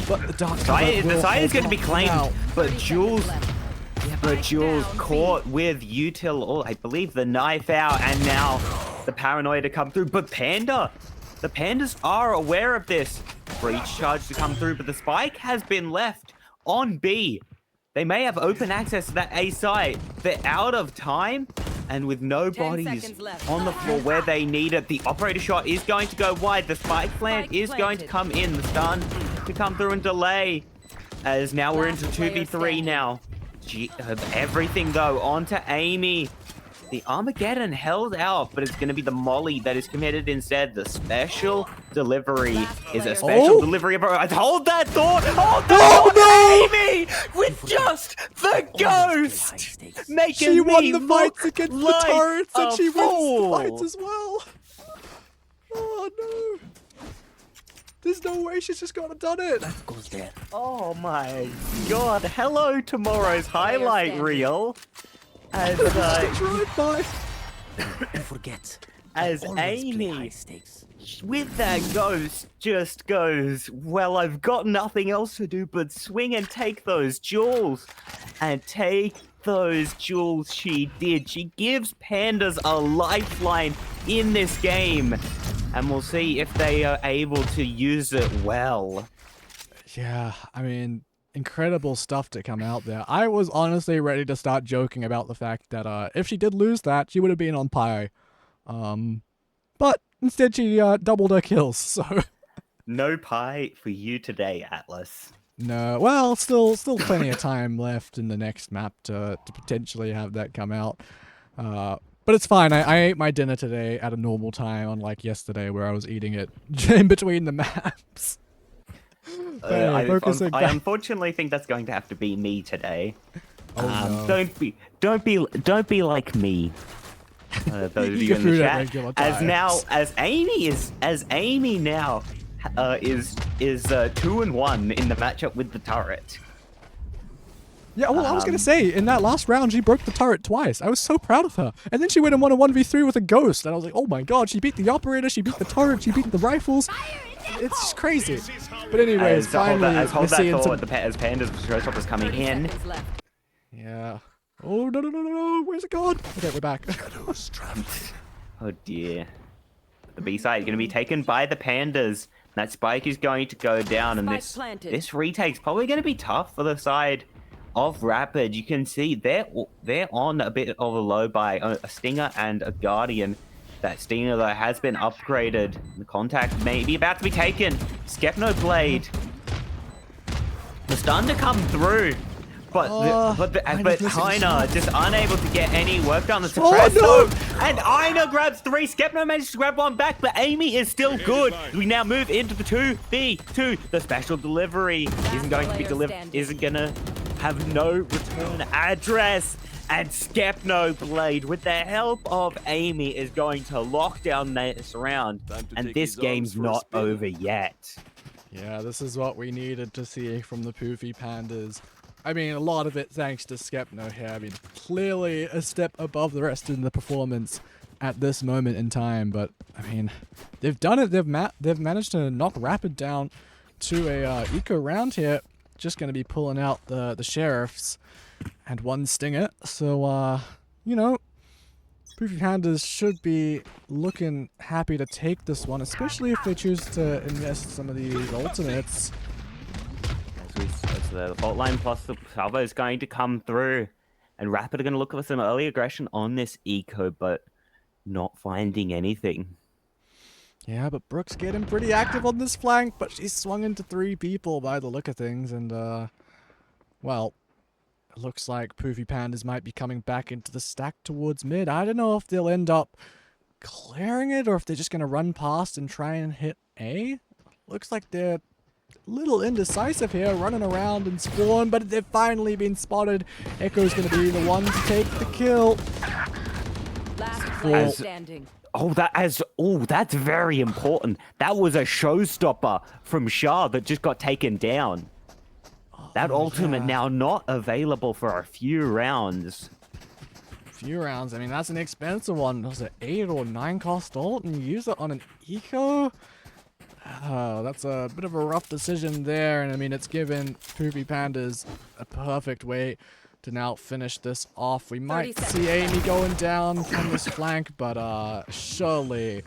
but the dark The cover will side is hold going to be off claimed, now. but Jules caught with util, I believe, the knife out, and now the paranoia to come through. But the Pandas are aware of this. Breach charge to come through, but the spike has been left on B. They may have open access to that A site. They're out of time, and with no 10 bodies seconds left. on the floor where they need it, the operator shot is going to go wide. The spike plant Spike is going to planted. come in. The stun to come through and delay. As now we're Last into player 2v3 standing. now. Everything though onto Amy. The Armageddon held out, but it's going to be the Molly that is committed instead. The special delivery Last is a player special Oh. delivery. Hold that thought! Hold that thought, Amy! With just the ghost! Making She won me the look fights against the like turrets, and a she fool. wins the fights as well. Oh no! There's no way she's just gone and done it. Oh my god. Hello, tomorrow's highlight standing. reel. As, Sticks right by. as Amy, with that ghost, just goes, well, I've got nothing else to do but swing and take those jewels. And take those jewels she did. She gives Pandas a lifeline in this game. And we'll see if they are able to use it well. Yeah, I mean, incredible stuff to come out there. I was honestly ready to start joking about the fact that if she did lose that, she would have been on pie. But instead she doubled her kills, so... No pie for you today, Atlas. No, well, still plenty of time left in the next map to potentially have that come out. But it's fine. I ate my dinner today at a normal time, unlike yesterday where I was eating it in between the maps. But anyway, focusing I back- unfortunately think that's going to have to be me today. Oh, no. Don't be like me. Those of Eat you your in the food at chat. regular As times. Amy now is 2-1 in the matchup with the turret. Yeah, well, I was going to say, in that last round, she broke the turret twice. I was so proud of her. And then she went and won a 1v3 with a ghost. And I was like, oh my god, she beat the operator, she beat the turret, she beat the rifles. It's just crazy. But anyways, finally, as we're hold that seeing thought, some... as Panda's showstoppers coming 30 in. seconds left. Yeah. Oh, no. Where's it gone? Okay, we're back. Oh dear. The B side is going to be taken by the Pandas. That spike is going to go down, and Spike this planted. this retake's probably going to be tough for the side of Rapid. You can see they're on a bit of a low by a Stinger and a Guardian. That Stinger, though, has been upgraded. The contact may be about to be taken. Skepno Blade. The stun to come through. But Aina just unable to get any work done. The suppressed and Aina grabs 3. Skepno manages to grab 1 back, but Amy is still good. We now move into the 2v2. The special delivery isn't going to be delivered. Isn't gonna have no return address. And Skepno Blade, with the help of Amy, is going to lock down this round. And this game's not over yet. Yeah, this is what we needed to see from the Poofy Pandas. I mean, a lot of it thanks to Skepno here. I mean, clearly a step above the rest in the performance at this moment in time. But, I mean, they've done it. They've managed to knock Rapid down to a eco round here. Just going to be pulling out the Sheriffs and 1 Stinger. So, you know, Poofy Pandas should be looking happy to take this one, especially if they choose to invest some of these ultimates. As the fault line plus the salvo is going to come through. And Rapid are going to look for some early aggression on this eco, but not finding anything. Yeah, but Brooke's getting pretty active on this flank, but she's swung into 3 people by the look of things. And, well, it looks like Poofy Pandas might be coming back into the stack towards mid. I don't know if they'll end up clearing it or if they're just going to run past and try and hit A. Looks like they're little indecisive here, running around and spawn, but they've finally been spotted. Echo's going to be the one to take the kill. Last player standing. That's very important. That was a showstopper from Shah that just got taken down. That ultimate now not available for a few rounds. I mean, that's an expensive one. Was it 8 or 9 cost ult and you use it on an eco? That's a bit of a rough decision there, and I mean, it's given Poofy Pandas a perfect way to now finish this off. We might see Amy going down from this flank, but surely...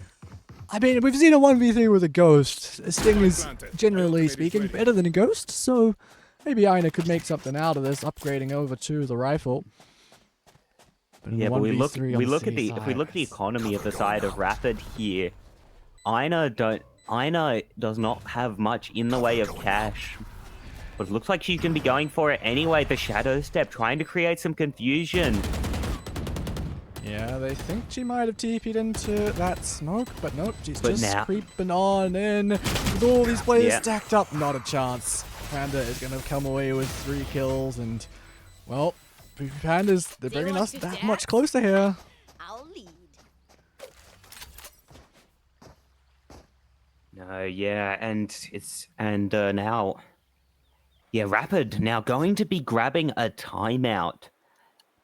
I mean, we've seen a 1v3 with a Ghost. A Sting is, generally speaking, better than a Ghost, so maybe Aina could make something out of this, upgrading over to the rifle. But yeah, but if we look at the economy of the side of Rapid here, Aina does not have much in the way of cash. But it looks like she's going to be going for it anyway. The Shadow Step, trying to create some confusion. Yeah, they think she might have TP'd into that smoke, but nope, she's just creeping on in. With all these players stacked up, not a chance. Panda is going to come away with 3 kills, and, well, Pandas, they're bringing us that much closer here. I'll lead. No, yeah, and now, yeah, Rapid now going to be grabbing a timeout.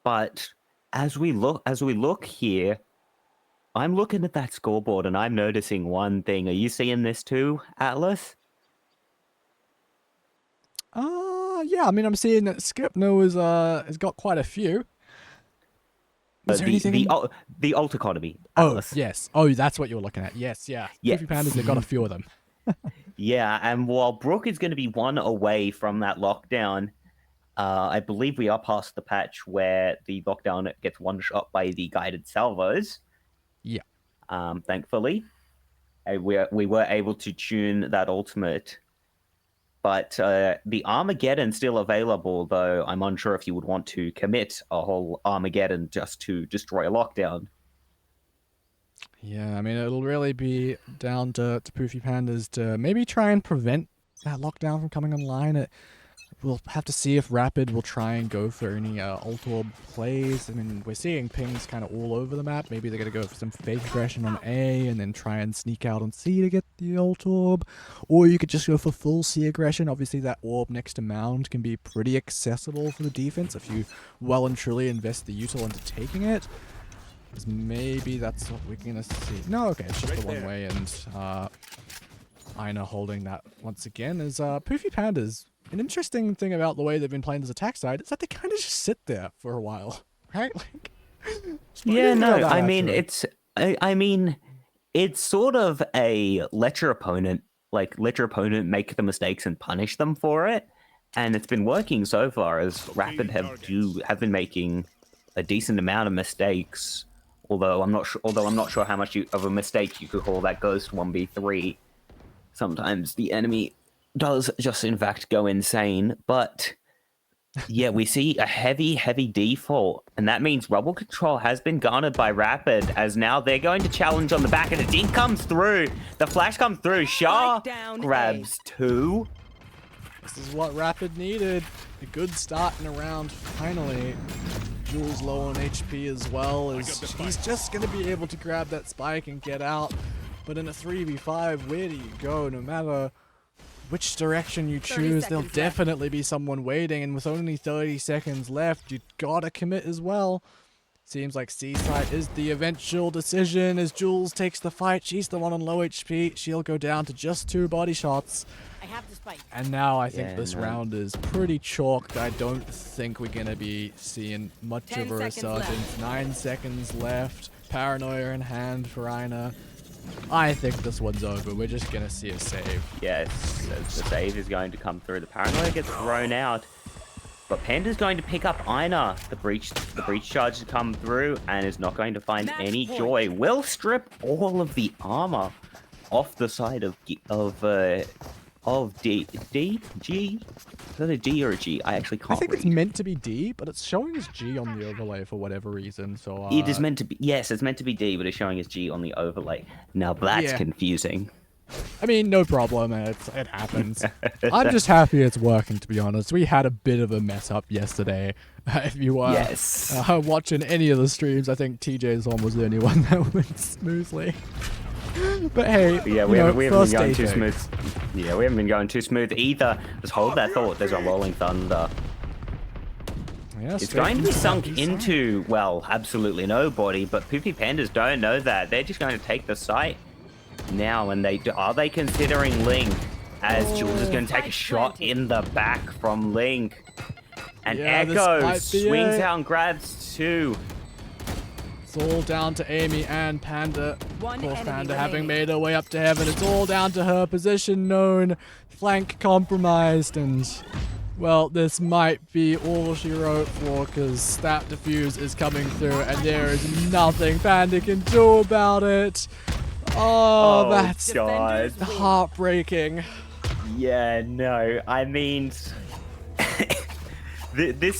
But as we look here, I'm looking at that scoreboard and I'm noticing one thing. Are you seeing this too, Atlas? Yeah, I mean, I'm seeing that Skepno has got quite a few. Is there anything the ult economy, Atlas. Oh, yes. Oh, that's what you're looking at. Yes, yeah. Poofy Pandas, they've got a few of them. Yeah, and while Brooke is going to be 1 away from that lockdown, I believe we are past the patch where the lockdown gets one-shot by the guided salvos. Yeah. Thankfully. We were able to tune that ultimate. But the Armageddon's still available, though I'm unsure if you would want to commit a whole Armageddon just to destroy a lockdown. Yeah, I mean, it'll really be down to Poofy Pandas to maybe try and prevent that lockdown from coming online. We'll have to see if Rapid will try and go for any ult orb plays. I mean, we're seeing pings kind of all over the map. Maybe they're going to go for some fake aggression on A and then try and sneak out on C to get the ult orb. Or you could just go for full C aggression. Obviously, that orb next to Mound can be pretty accessible for the defense if you well and truly invest the util into taking it. Because maybe that's what we're going to see. No, okay, it's just the one way. And Aina holding that once again is Poofy Pandas. An interesting thing about the way they've been playing this attack side is that they kind of just sit there for a while, right? Like, yeah, no, I mean, it's sort of a let your opponent make the mistakes and punish them for it, and it's been working so far as Rapid have been making a decent amount of mistakes Although I'm not sure how much of a mistake you could call that Ghost 1v3. Sometimes the enemy does just in fact go insane, but yeah, we see a heavy default, and that means rubble control has been garnered by Rapid, as now they're going to challenge on the back, and the dink comes through. The flash comes through. Shah grabs 2. This is what Rapid needed. A good start in a round, finally. Jules low on HP as well, as he's just going to be able to grab that spike and get out. But in a 3v5, where do you go? No matter which direction you choose, there'll definitely be someone waiting, and with only 30 seconds left, you gotta commit as well. Seems like C-Site is the eventual decision as Jules takes the fight. She's the one on low HP. She'll go down to just 2 body shots. I have the spike. And now I think this round is pretty chalked. I don't think we're going to be seeing much of a resurgence. 9 seconds left. Paranoia in hand for Aina. I think this one's over. We're just going to see a save. Yes, as the save is going to come through. The Paranoia gets thrown out. But Panda's going to pick up Aina. The breach charge to come through and is not going to find any joy. Will strip all of the armor off the side of D. G? Is that a D or a G? I actually can't I think read. it's meant to be D, but it's showing as G on the overlay for whatever reason. So it is meant to be. Yes, it's meant to be D, but it's showing as G on the overlay. Now that's confusing. I mean, no problem. It happens. I'm just happy it's working, to be honest. We had a bit of a mess up yesterday. If you were watching any of the streams, I think TJ's one was the only one that went smoothly. But hey, yeah, we haven't been going too smooth. Yeah, we haven't been going too smooth either. Just hold that thought. There's a rolling thunder. Yeah, it's going to be sunk into, well, absolutely nobody, but Poofy Pandas don't know that. They're just going to take the site now, and are they considering Link, as Jules is going to take a shot in the back from Link. And Echo swings out and grabs 2. It's all down to Amy and Panda. Of course, Panda having made her way up to heaven. It's all down to her position known, flank compromised, and well, this might be all she wrote for, because Snap Diffuse is coming through, and there is nothing Panda can do about it. Oh, that's God. Heartbreaking. Yeah, no, I mean, that's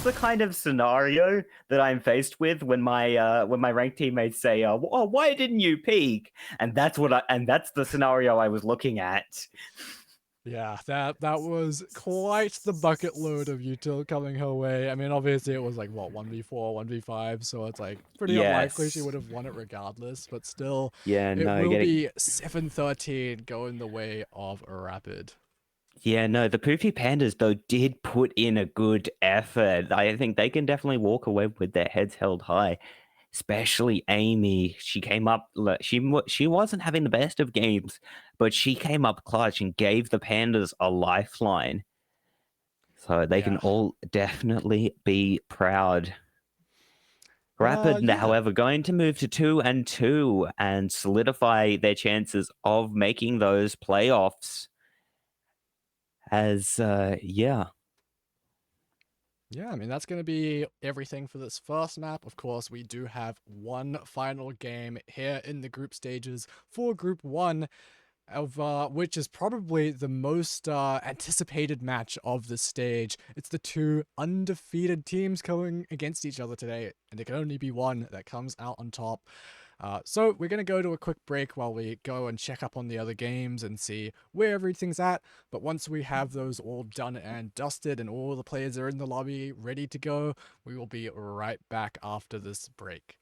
the kind of scenario that I'm faced with when my ranked teammates say, "Oh, why didn't you peek?" And that's the scenario I was looking at. Yeah, that was quite the bucket load of util coming her way. I mean, obviously it was like, what, 1v4, 1v5, so it's like pretty unlikely she would have won it regardless, but still, it will be 7-13 going the way of Rapid. Yeah, no, the Poofy Pandas, though, did put in a good effort. I think they can definitely walk away with their heads held high. Especially Amy, she came up. She wasn't having the best of games, but she came up clutch and gave the Pandas a lifeline. So they can all definitely be proud. Rapid, however, going to move to 2-2 and solidify their chances of making those playoffs. Yeah, I mean, that's going to be everything for this first map. Of course, we do have one final game here in the group stages for Group 1, of which is probably the most anticipated match of the stage. It's the 2 undefeated teams going against each other today, and there can only be one that comes out on top. So we're going to go to a quick break while we go and check up on the other games and see where everything's at. But once we have those all done and dusted and all the players are in the lobby ready to go, we will be right back after this break.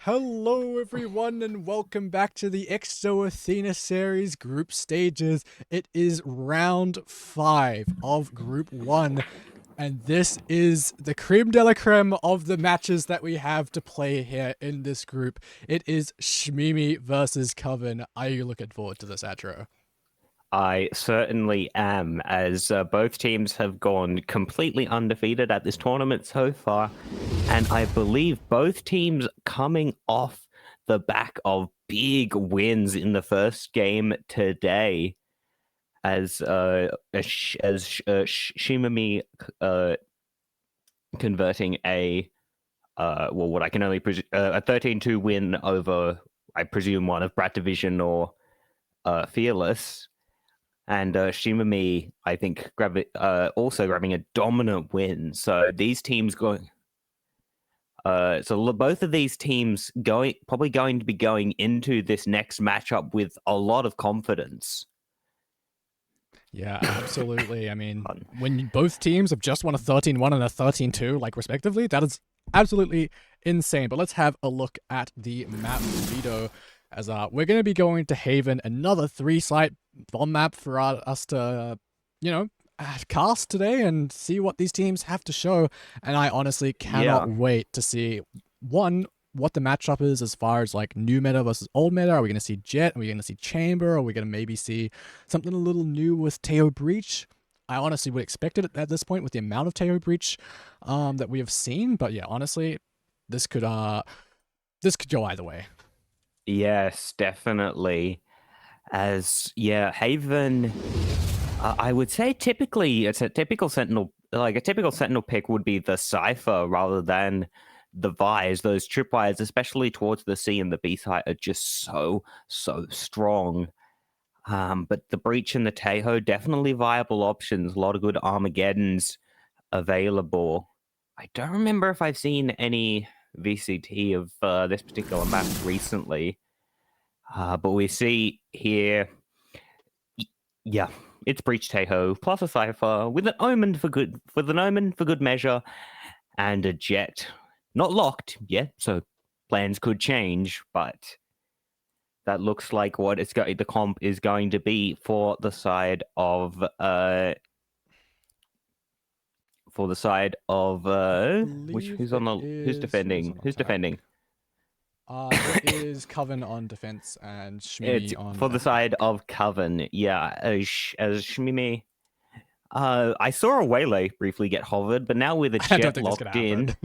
Hello everyone and welcome back to the Exsto Athena series group stages. It is round 5 of group 1 and this is the creme de la creme of the matches that we have to play here in this group. It is Shmimi versus Coven. Are you looking forward to this, Atro? I certainly am, as both teams have gone completely undefeated at this tournament so far, and I believe both teams coming off the back of big wins in the first game today, as Shimami converting a what I can only a 13-2 win over, I presume, one of Brat Division or Fearless. And Shimami, I think, also grabbing a dominant win. So these teams going. So both of these teams probably going to be going into this next matchup with a lot of confidence. Yeah, absolutely. I mean, when both teams have just won a 13-1 and a 13-2, like respectively, that is absolutely insane. But let's have a look at the map veto, as we're going to be going to Haven, another 3-site bomb map for us to, cast today and see what these teams have to show. And I honestly cannot wait to see, one, what the matchup is as far as like new meta versus old meta. Are we going to see Jet? Are we going to see Chamber? Are we going to maybe see something a little new with Teo Breach? I honestly would expect it at this point with the amount of Teo Breach that we have seen. But yeah, honestly, this could go either way. Yes, definitely. As Haven, I would say typically it's a typical Sentinel, like a typical Sentinel pick would be the Cypher rather than the Vise. Those tripwires, especially towards the C and the B side, are just so strong. But the Breach and the Tejo, definitely viable options. A lot of good Armageddons available. I don't remember if I've seen any VCT of this particular map recently. But we see here, it's Breach Tejo plus a Cypher with an Omen for good measure, and a Jet. Not locked yet, so plans could change, but that looks like what the comp is going to be for the side of who's defending? Who's defending? It is Coven on defense and Shmimi on for the side of Coven. Yeah, as Shmimi. I saw a Waylay briefly get hovered, but now with a Jet locked in,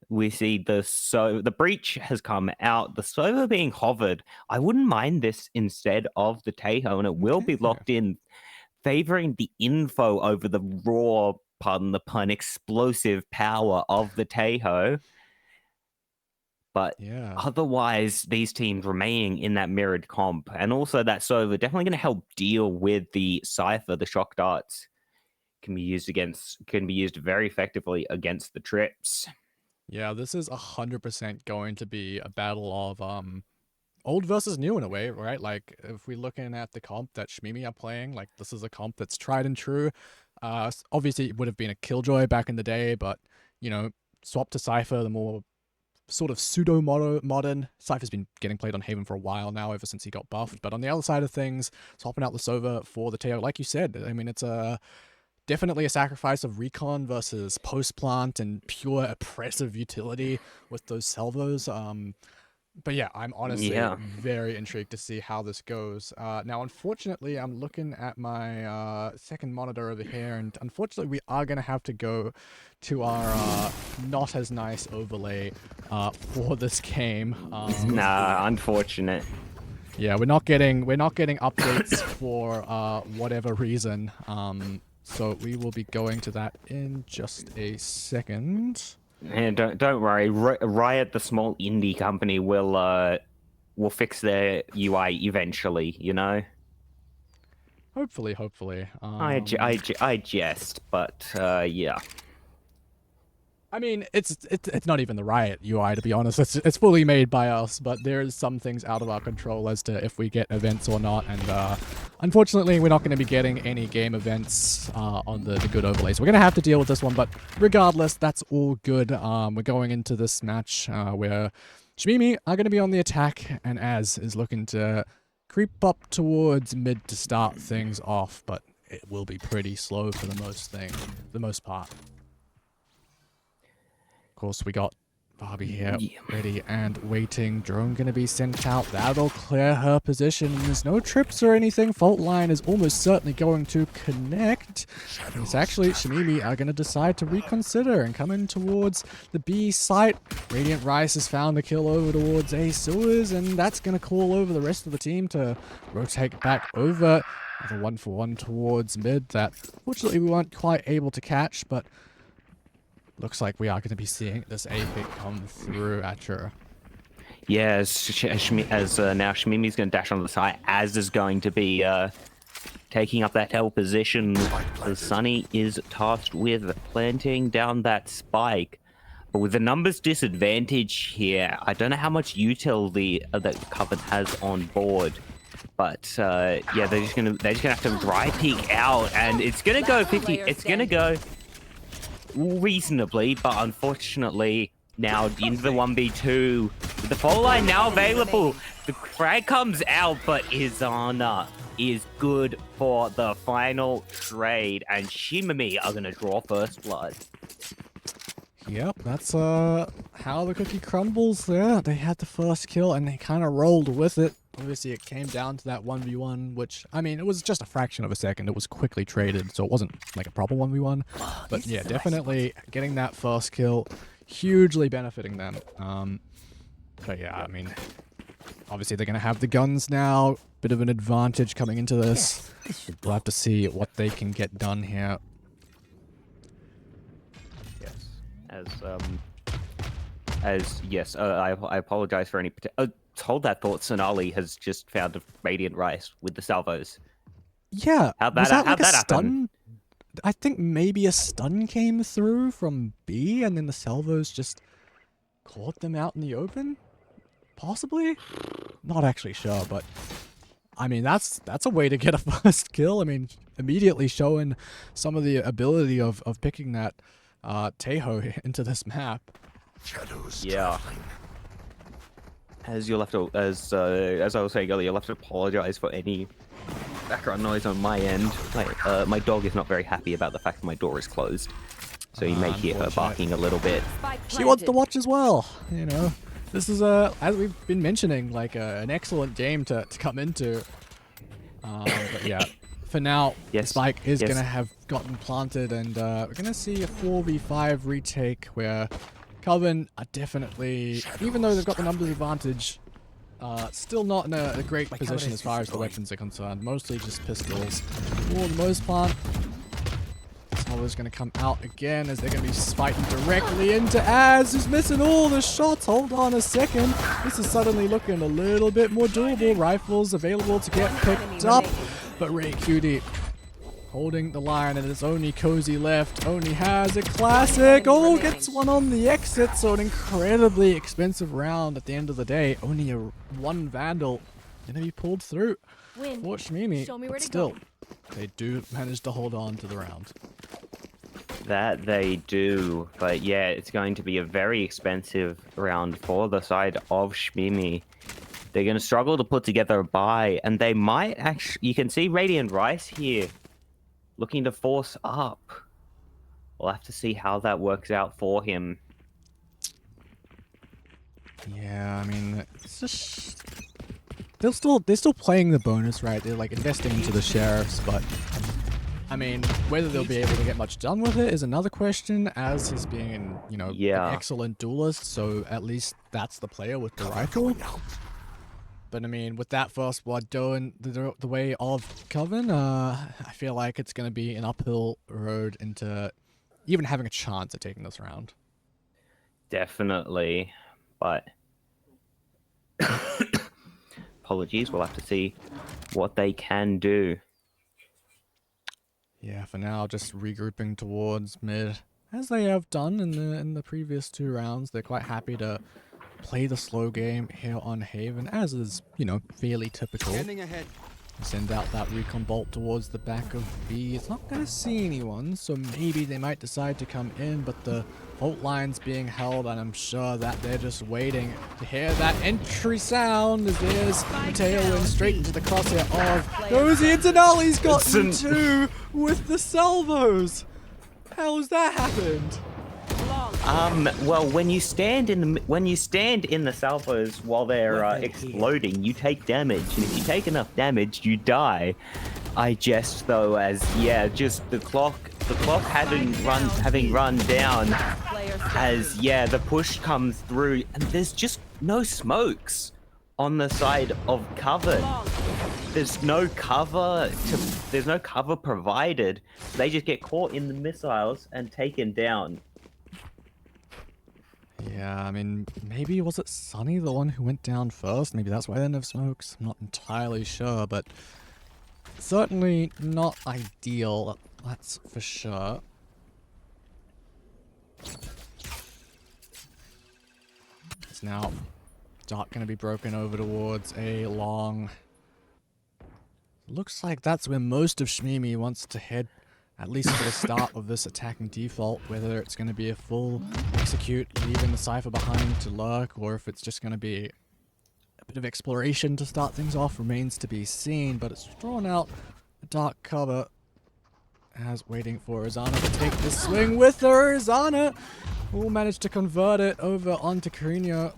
we see the Breach has come out. The Sova being hovered. I wouldn't mind this instead of the Tejo, and it will be locked in, favoring the info over the raw, pardon the pun, explosive power of the Tejo. But otherwise, these teams remaining in that mirrored comp, and also that Sova definitely going to help deal with the Cypher. The shock darts can be used very effectively against the trips. Yeah, this is 100% going to be a battle of old versus new in a way, right? Like, if we're looking at the comp that Shmimi are playing, like, this is a comp that's tried and true. Obviously, it would have been a Killjoy back in the day, but, you know, swap to Cypher, the more sort of pseudo-modern. Cypher's been getting played on Haven for a while now, ever since he got buffed. But on the other side of things, swapping out the Sova for the Teo, like you said, I mean, it's definitely a sacrifice of recon versus post-plant and pure oppressive utility with those salvos. But yeah, I'm honestly very intrigued to see how this goes. Now, unfortunately, I'm looking at my second monitor over here, and unfortunately, we are going to have to go to our not as nice overlay for this game. Nah, unfortunate. Yeah, we're not getting updates for whatever reason. So we will be going to that in just a second. And don't worry, Riot, the small indie company, will fix their UI eventually. You know. Hopefully. I jest, but yeah. I mean, it's not even the Riot UI, to be honest. It's fully made by us, but there's some things out of our control as to if we get events or not. And unfortunately, we're not going to be getting any game events on the good overlay. So we're going to have to deal with this one. But regardless, that's all good. We're going into this match where Shmimi are going to be on the attack, and Az is looking to creep up towards mid to start things off. But it will be pretty slow for the most part. Of course, we got Barbie here ready and waiting. Drone going to be sent out. That'll clear her position. There's no trips or anything. Fault line is almost certainly going to connect. It's actually Shmimi are going to decide to reconsider and come in towards the B site. Radiant Rice has found a kill over towards A sewers, and that's going to call over the rest of the team to rotate back over. The 1-for-1 towards mid that fortunately we weren't quite able to catch, but looks like we are going to be seeing this A pick come through at her. Yeah, as now Shmimi's going to dash on the side, Az is going to be taking up that L position. Sunny is tasked with planting down that spike. But with the numbers disadvantage here, I don't know how much util that Coven has on board. But yeah, they're just gonna have to dry peek out, and it's gonna go 50. It's gonna go reasonably, but unfortunately now into the 1v2 with the fault line now available. The frag comes out, but Izana is good for the final trade, and Shmimi are gonna draw first blood. Yep, that's how the cookie crumbles there. They had the first kill and they kind of rolled with it. Obviously, it came down to that 1v1, which, I mean, it was just a fraction of a second. It was quickly traded, so it wasn't like a proper 1v1. But yeah, definitely getting that first kill, hugely benefiting them. But yeah, I mean, obviously they're going to have the guns now. Bit of an advantage coming into this. We'll have to see what they can get done here. Yes, I apologize for any. Hold that thought. Sonali has just found a Radiant Rice with the salvos. Yeah, how'd was that like that a stun? happen? I think maybe a stun came through from B, and then the salvos just caught them out in the open. Possibly, not actually sure, but I mean that's a way to get a first kill. I mean, immediately showing some of the ability of picking that Tejo into this map. Yeah. As I was saying earlier, you'll have to apologize for any background noise on my end. My dog is not very happy about the fact that my door is closed, so you may hear her barking a little bit. She wants to watch as well. You know, this is as we've been mentioning, like an excellent game to come into. But yeah. For now, Spike is going to have gotten planted, and we're going to see a 4v5 retake where Coven are definitely, even though they've got the numbers advantage, still not in a great position as far as the weapons are concerned. Mostly just pistols for the most part. Solo's going to come out again as they're going to be fighting directly into Az, who's missing all the shots. Hold on a second. This is suddenly looking a little bit more doable. Rifles available to get picked up. But Ray Cutie holding the line, and it's only Cozy left. Only has a classic. Oh, gets one on the exit, so an incredibly expensive round at the end of the day. Only one Vandal gonna be pulled through Win. for Shmimi, Show me but where to still, go. they do manage to hold on to the round. That they do, but yeah, it's going to be a very expensive round for the side of Shmimi. They're going to struggle to put together a buy, and they might actually... You can see Radiant Rice here, looking to force up. We'll have to see how that works out for him. Yeah, I mean, it's just... They're still playing the bonus, right? They're like investing into the sheriffs, but... I mean, whether they'll be able to get much done with it is another question, as he's being, you know, Yeah. an excellent duelist, so at least that's the player with the rifle. But I mean, with that first blood going the way of Coven, I feel like it's going to be an uphill road into even having a chance at taking this round. Definitely, but... Apologies, we'll have to see what they can do. Yeah, for now, just regrouping towards mid, as they have done in the previous 2 rounds. They're quite happy to play the slow game here on Haven, as is, you know, fairly typical. Ahead. Send out that recon bolt towards the back of B. It's not going to see anyone, so maybe they might decide to come in, but the vault line's being held, and I'm sure that they're just waiting to hear that entry sound, as there's Tailwind straight into the crosshair of Cozy, and Denali's gotten 2 with the salvos. How's that happened? Well, when you stand in the salvos while they're exploding, you take damage, and if you take enough damage, you die. I jest though, as yeah, just the clock having run down, as yeah, the push comes through, and there's just no smokes on the side of cover. There's no cover provided. They just get caught in the missiles and taken down. Yeah, I mean, maybe was it Sunny, the one who went down first? Maybe that's why they didn't have smokes. I'm not entirely sure, but certainly not ideal, that's for sure. It's now Dark going to be broken over towards a long... Looks like that's where most of Shmimi wants to head, at least for the start of this attacking default, whether it's going to be a full execute, leaving the Cypher behind to lurk, or if it's just going to be a bit of exploration to start things off remains to be seen, but it's drawn out a dark cover as waiting for Izana to take the swing with her. Izana will manage to convert it over onto Carino.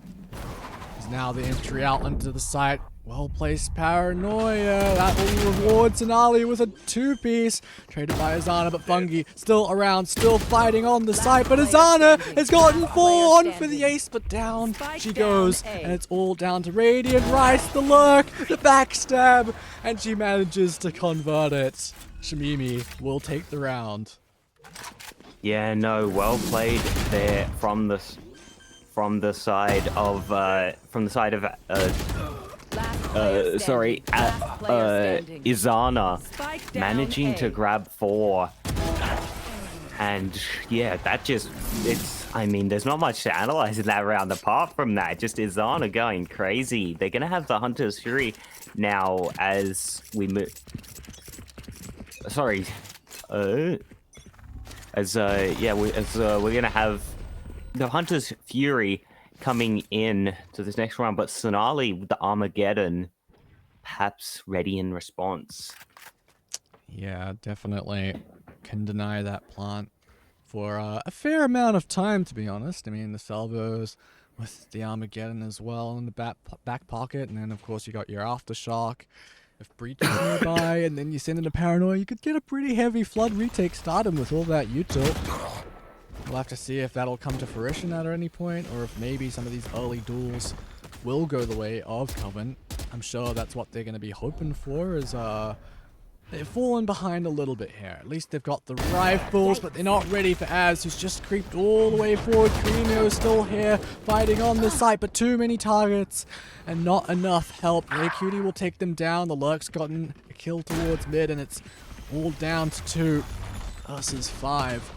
Is now the entry out onto the site. Well-placed Paranoia. That will reward Sonali with a 2-piece. Traded by Izana, but Fungi still around, still fighting on the site. But Izana has gotten 4 on for the ace, but down she goes. And it's all down to Radiant Rice, the lurk, the backstab, and she manages to convert it. Shmimi will take the round. Yeah, no, well played there from the side of Izana, managing to grab 4. And yeah, that just, I mean, there's not much to analyze in that round apart from that. Just Izana going crazy. They're gonna have the Hunter's Fury now as we move. Sorry. We're gonna have the Hunter's Fury coming in to this next round, but Sonali with the Armageddon perhaps ready in response. Yeah, definitely can deny that plant for a fair amount of time, to be honest. I mean, the salvos with the Armageddon as well in the back pocket, and then of course you got your Aftershock. If Breach is nearby, and then you send in a Paranoia, you could get a pretty heavy Flood retake stardom with all that util. We'll have to see if that'll come to fruition at any point, or if maybe some of these early duels will go the way of Coven. I'm sure that's what they're going to be hoping for, is they've fallen behind a little bit here. At least they've got the rifles, but they're not ready for Az, who's just creeped all the way forward. Creamio's still here, fighting on the site, but too many targets and not enough help. Ray Cutie will take them down. The Lurk's gotten a kill towards mid, and it's all down to 2 versus 5.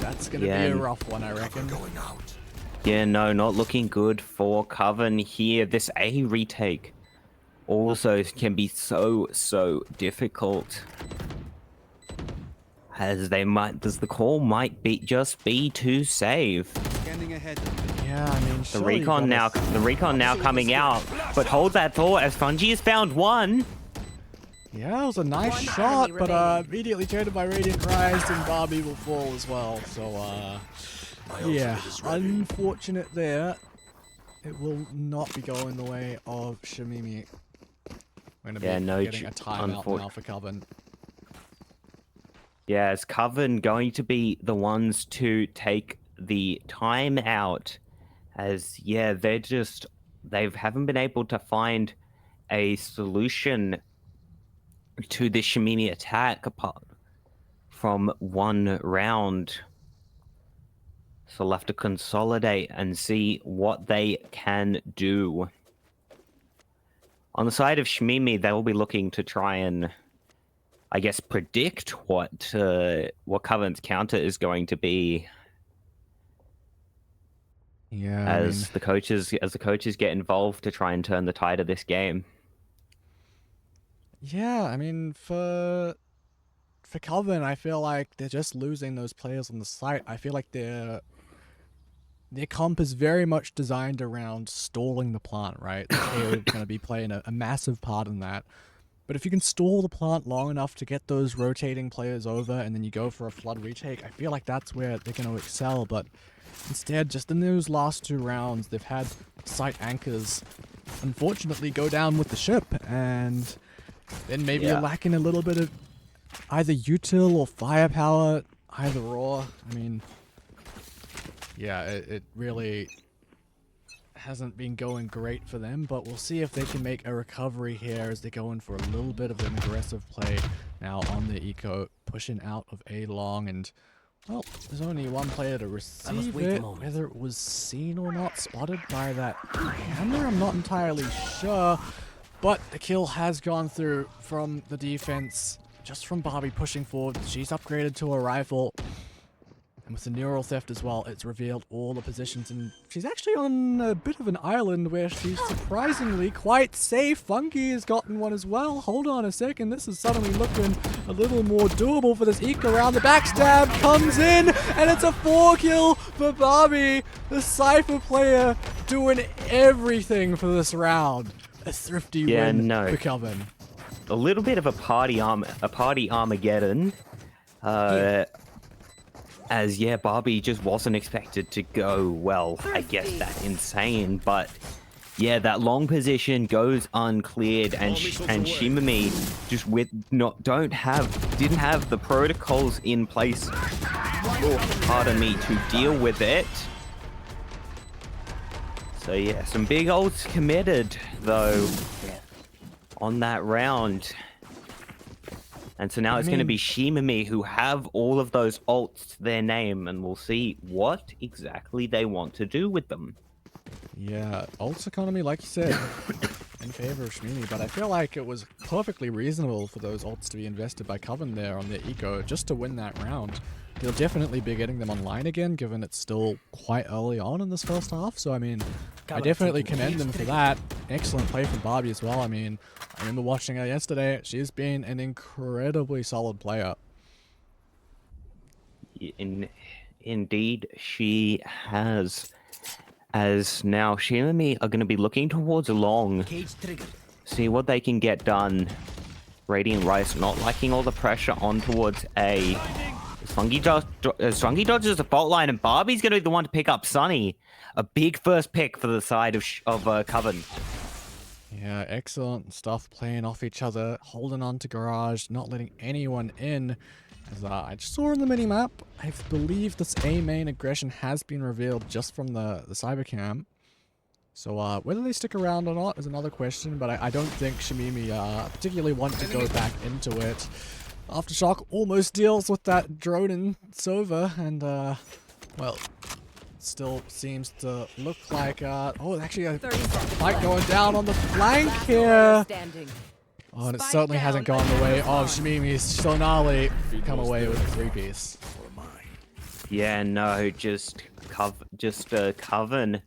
That's going to be a rough one, I reckon. Yeah, no, not looking good for Coven here. This A retake also can be so difficult, as they might, the call might be just be too safe. Scanning ahead. Yeah, I mean, The recon now coming out, but hold that thought as Fungi has found one. Yeah, it was a nice One shot, enemy but remaining. immediately traded by Radiant Rise, and Barbie will fall as well. So, yeah, unfortunate there. It will not be going the way of Shamimi. We're going to be getting a timeout now for Coven. Yeah, is Coven going to be the ones to take the time out? As, yeah, they haven't been able to find a solution to the Shamimi attack apart from one round. So they'll have to consolidate and see what they can do. On the side of Shamimi, they will be looking to try and, I guess, predict what Coven's counter is going to be. Yeah, As the coaches get involved to try and turn the tide of this game. yeah, I mean, for Coven, I feel like they're just losing those players on the site. I feel like their comp is very much designed around stalling the plant, right? They're going to be playing a massive part in that. But if you can stall the plant long enough to get those rotating players over, and then you go for a flood retake, I feel like that's where they're going to excel. But instead, just in those last 2 rounds, they've had site anchors unfortunately go down with the ship, and then maybe you're lacking a little bit of either util or firepower, either or. I mean, yeah, it really hasn't been going great for them, but we'll see if they can make a recovery here as they go in for a little bit of an aggressive play now on the eco, pushing out of A long, and well, there's only one player to receive it. Whether it was seen or not, spotted by that camera, I'm not entirely sure, but the kill has gone through from the defense, just from Barbie pushing forward. She's upgraded to a rifle. And with the neural theft as well, it's revealed all the positions, and she's actually on a bit of an island where she's surprisingly quite safe. Funky has gotten one as well. Hold on a second, this is suddenly looking a little more doable for this eco round. The backstab comes in, and it's a 4 kill for Barbie, the Cypher player, doing everything for this round. A thrifty win for Coven. A little bit of a party Armageddon. As, yeah, Barbie just wasn't expected to go, well, I guess that insane, but yeah, that long position goes uncleared, and Shimami just didn't have the protocols in place, to deal with it. So yeah, some big ults committed, though, on that round. And so now it's going to be Shimami who have all of those ults to their name, and we'll see what exactly they want to do with them. Yeah, ults economy, like you said, in favor of Shimami, but I feel like it was perfectly reasonable for those ults to be invested by Coven there on their eco just to win that round. They'll definitely be getting them online again, given it's still quite early on in this first half. So, I mean, I definitely commend them for that. Excellent play from Barbie as well. I mean, I remember watching her yesterday. She's been an incredibly solid player. Indeed, she has. As now, Shimami are going to be looking towards long. See what they can get done. Radiant Rice not liking all the pressure on towards A. Fungi dodges the fault line, and Barbie's going to be the one to pick up Sunny. A big first pick for the side of Coven. Yeah, excellent stuff, playing off each other, holding on to Garage, not letting anyone in. As I just saw in the minimap, I believe this A main aggression has been revealed just from the cybercam. So whether they stick around or not is another question, but I don't think Shimimi particularly want to go back into it. Aftershock almost deals with that drone in Sova, and well, still seems to look like oh, actually a fight going down on the flank here. Oh, and it certainly hasn't gone the way of Shimimi's Sonali. Come away with a 3-piece. Yeah, no, just Coven.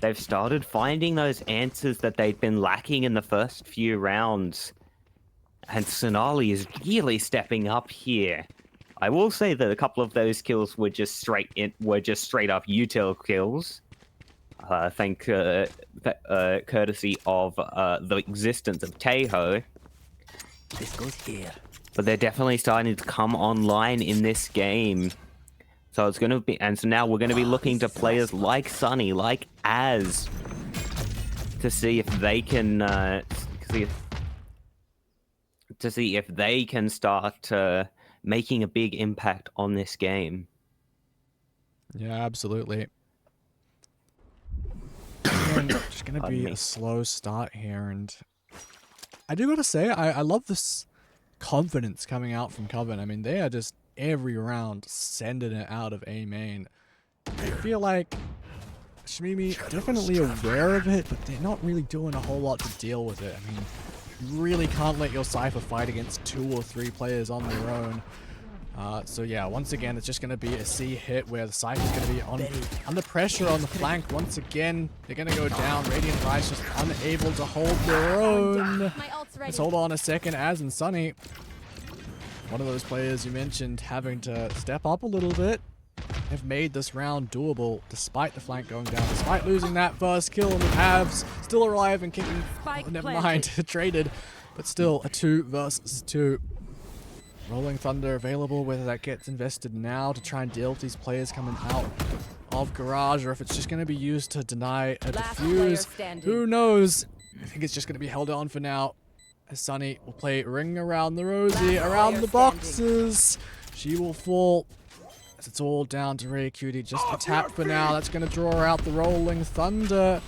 They've started finding those answers that they'd been lacking in the first few rounds. And Sonali is really stepping up here. I will say that a couple of those kills were just straight up util kills. Courtesy of the existence of Tejo. This goes here. But they're definitely starting to come online in this game. So it's going to be, and so now we're going to be looking to players like Sunny, like Az, to see if they can start making a big impact on this game. Yeah, absolutely. Again, just gonna be a slow start here, and I do gotta say, I love this confidence coming out from Coven. I mean, they are just every round sending it out of A main. I feel like Shimimi definitely aware of it, but they're not really doing a whole lot to deal with it. I mean, you really can't let your Cypher fight against 2 or 3 players on their own. So yeah, once again, it's just going to be a C hit where the Cypher's going to be under pressure on the flank. Once again, they're going to go down. Radiant Rise just unable to hold their own. Let's hold on a second. Az and Sunny, one of those players you mentioned having to step up a little bit, have made this round doable despite the flank going down, despite losing that first kill, and the Avs still alive and kicking. Oh, never mind, traded, but still a 2 versus 2. Rolling Thunder available, whether that gets invested now to try and deal with these players coming out of Garage, or if it's just going to be used to deny a defuse. Who knows? I think it's just going to be held on for now, as Sunny will play Ring Around the Rosie, around the boxes. She will fall, as it's all down to Ray Cutie. Just a tap for now. That's going to draw out the Rolling Thunder.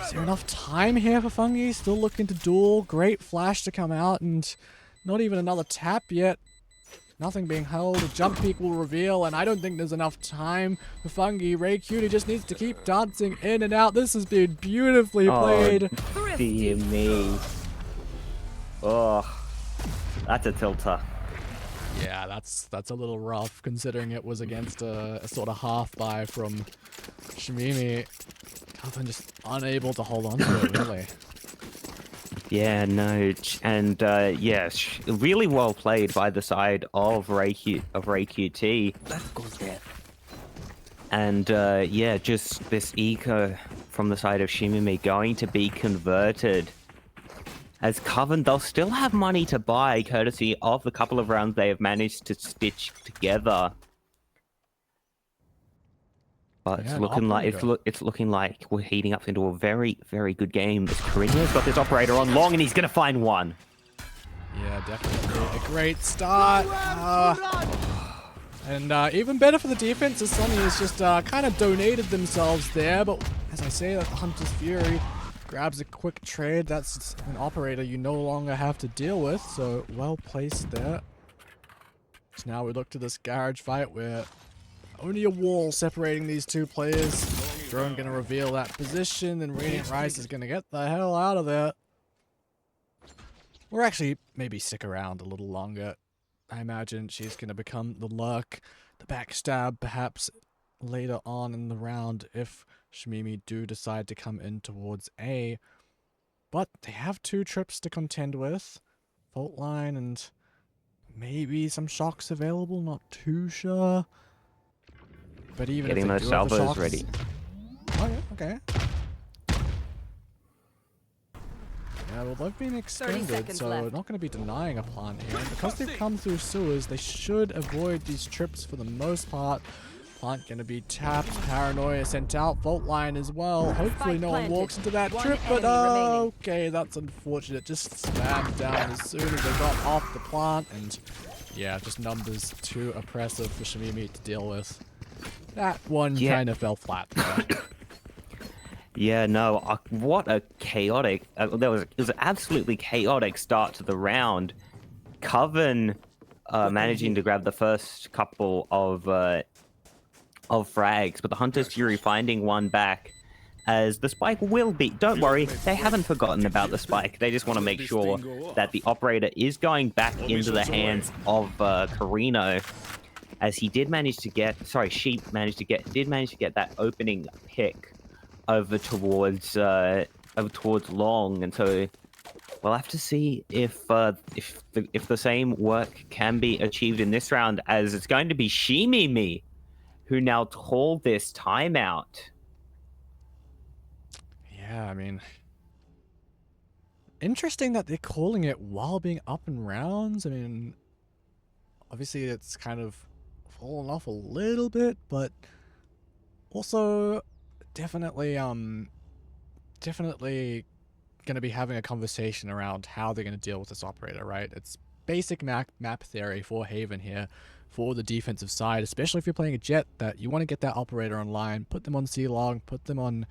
Is there enough time here for Fungi? Still looking to duel. Great flash to come out, and not even another tap yet. Nothing being held. A jump peek will reveal, and I don't think there's enough time for Fungi. Ray Cutie just needs to keep dancing in and out. This has been beautifully played. Oh, dear me. Oh, that's a tilter. Yeah, that's a little rough, considering it was against a sort of half buy from Shimimi. Coven just unable to hold on to it, really. Yeah, no, and yes, really well played by the side of Ray QT. That goes there. And yeah, just this eco from the side of Shimimi going to be converted. As Coven, they'll still have money to buy, courtesy of the couple of rounds they have managed to stitch together. But Yeah, it's looking like we're heating up into a very, very good game. Carinia's got this operator on long, and he's going to find one. Yeah, definitely a great start. And even better for the defense, as Sunny has just kind of donated themselves there. But as I say, that Hunter's Fury grabs a quick trade. That's an operator you no longer have to deal with, so well placed there. So now we look to this garage fight where only a wall separating these 2 players. Drone gonna reveal that position, and Radiant Rise is gonna get the hell out of there. Or actually, maybe stick around a little longer. I imagine she's gonna become the lurk, the backstab, perhaps later on in the round if Shimimi do decide to come in towards A. But they have 2 trips to contend with. Fault line and maybe some shocks available, not too sure. But even getting if those salvos ready. Oh yeah, okay. Yeah, well, they've been extended, so we're not going to be denying a plant here. And because they've come through sewers, they should avoid these trips for the most part. Plant going to be tapped, Paranoia sent out, Fault line as well. Hopefully no one walks into that trip, but okay, that's unfortunate. Just spammed down as soon as they got off the plant, and yeah, just numbers too oppressive for Shimimi to deal with. That one kind of fell flat. Yeah, no, what a chaotic... it was an absolutely chaotic start to the round. Coven managing to grab the first couple of frags, but the Hunter's Fury finding one back as the spike will be... Don't worry, they haven't forgotten about the spike. They just want to make sure that the operator is going back into the hands of Carino, as he did manage to get... Sorry, Sheep did manage to get that opening pick over towards Long, and so we'll have to see if the same work can be achieved in this round, as it's going to be Shimimi who now called this timeout. Yeah, I mean, interesting that they're calling it while being up in rounds. I mean, obviously it's kind of fallen off a little bit, but also definitely going to be having a conversation around how they're going to deal with this operator, right? It's basic map theory for Haven here, for the defensive side, especially if you're playing a Jet, that you want to get that operator online, put them on C-Long, put them on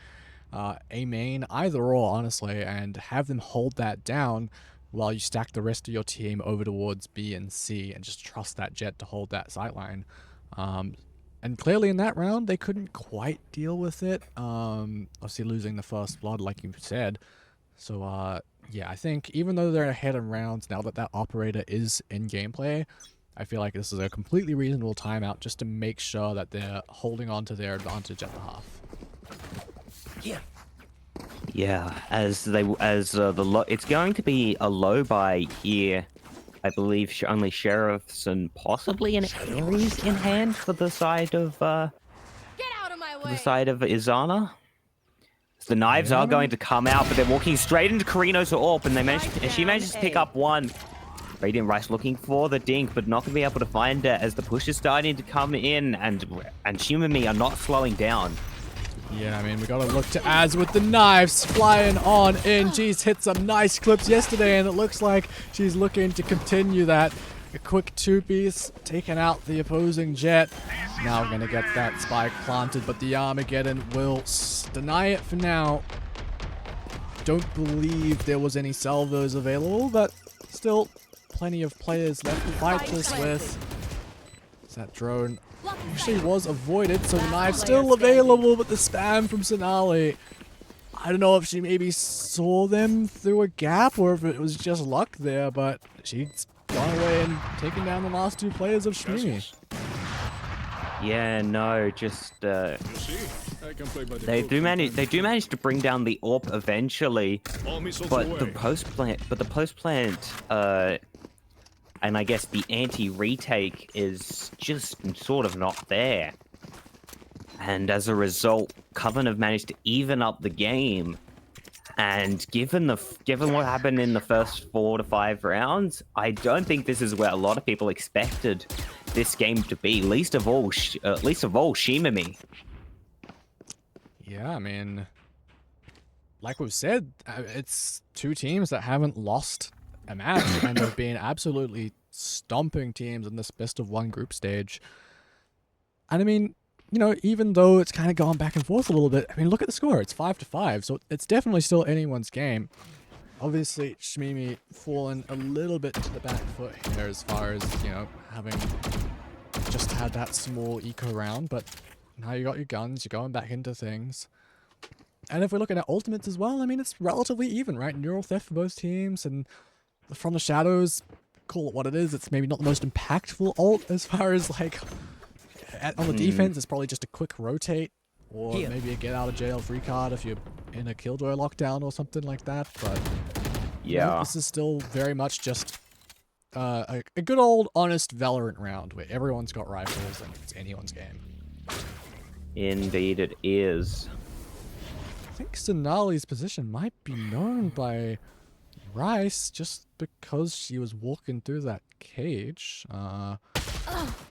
A main, either or, honestly, and have them hold that down while you stack the rest of your team over towards B and C, and just trust that Jet to hold that sightline. And clearly in that round, they couldn't quite deal with it. Obviously losing the first blood, like you said. So, yeah, I think even though they're ahead in rounds, now that that operator is in gameplay, I feel like this is a completely reasonable timeout just to make sure that they're holding on to their advantage at the half. Here. Yeah, it's going to be a low buy here. I believe only Sheriffs and possibly an Ares in hand for the side of Izana. The knives are going to come out, but they're walking straight into Carino's AWP, and she manages to pick up one. Radiant Rice looking for the dink, but not going to be able to find it as the push is starting to come in, and Shimimi are not slowing down. Yeah, I mean, we got to look to Az with the knives flying on in. She's hit some nice clips yesterday, and it looks like she's looking to continue that. A quick two-piece, taking out the opposing Jet. Now we're going to get that spike planted, but the Armageddon will deny it for now. Don't believe there was any salvos available, but still plenty of players left to fight this with. That drone actually was avoided, so the knife's still available, but the spam from Sonali, I don't know if she maybe saw them through a gap or if it was just luck there, but she's gone away and taken down the last two players of Shmimi. Yeah, no, just they do manage to bring down the AWP eventually, but the post plant and I guess the anti-retake is just sort of not there. And as a result, Coven have managed to even up the game. And given what happened in the first 4 to 5 rounds, I don't think this is where a lot of people expected this game to be. Least of all Shimimi. Yeah, I mean, like we've said, it's two teams that haven't lost a match and have been absolutely stomping teams in this best of one group stage. And I mean, you know, even though it's kind of gone back and forth a little bit, I mean, look at the score. It's 5-5, so it's definitely still anyone's game. Obviously, Shmimi fallen a little bit to the back foot here as far as, you know, having just had that small eco round, but now you got your guns, you're going back into things. And if we're looking at ultimates as well, I mean, it's relatively even, right? Neural theft for both teams, and From the Shadows, call it what it is. It's maybe not the most impactful ult as far as, like, on the defense, it's probably just a quick rotate, or maybe a get out of jail free card if you're in a Killjoy lockdown or something like that. But yeah, you know, this is still very much just a good old honest Valorant round where everyone's got rifles and it's anyone's game. Indeed it is. I think Sonali's position might be known by Rice just because she was walking through that cage.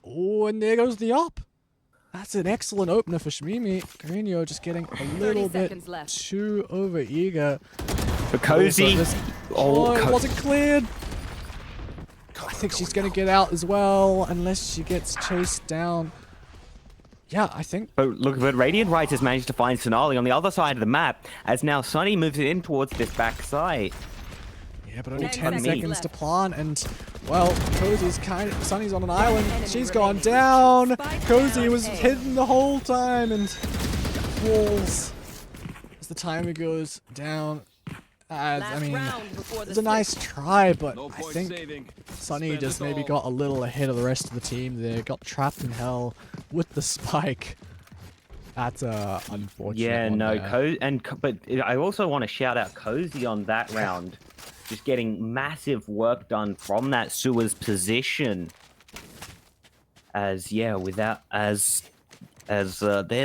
Oh, and there goes the op. That's an excellent opener for Shmimi. Carino just getting a little bit too over-eager. For Cozy. It wasn't cleared. I think she's going to get out as well, unless she gets chased down. Yeah, I think. But look, but Radiant Rights has managed to find Sonali on the other side of the map, as now Sunny moves in towards this back side. Yeah, but only 10 Pardon me. seconds to plant, and, well, Cozy's Sunny's on an island. She's gone down. Cozy was hidden the whole time, and falls as the timer goes down. I mean, it's a nice try, but I think Sunny just maybe got a little ahead of the rest of the team there. Got trapped in hell with the spike. That's unfortunate. Yeah, one no, there. but I also want to shout out Cozy on that round, just getting massive work done from that sewers position. As yeah, they're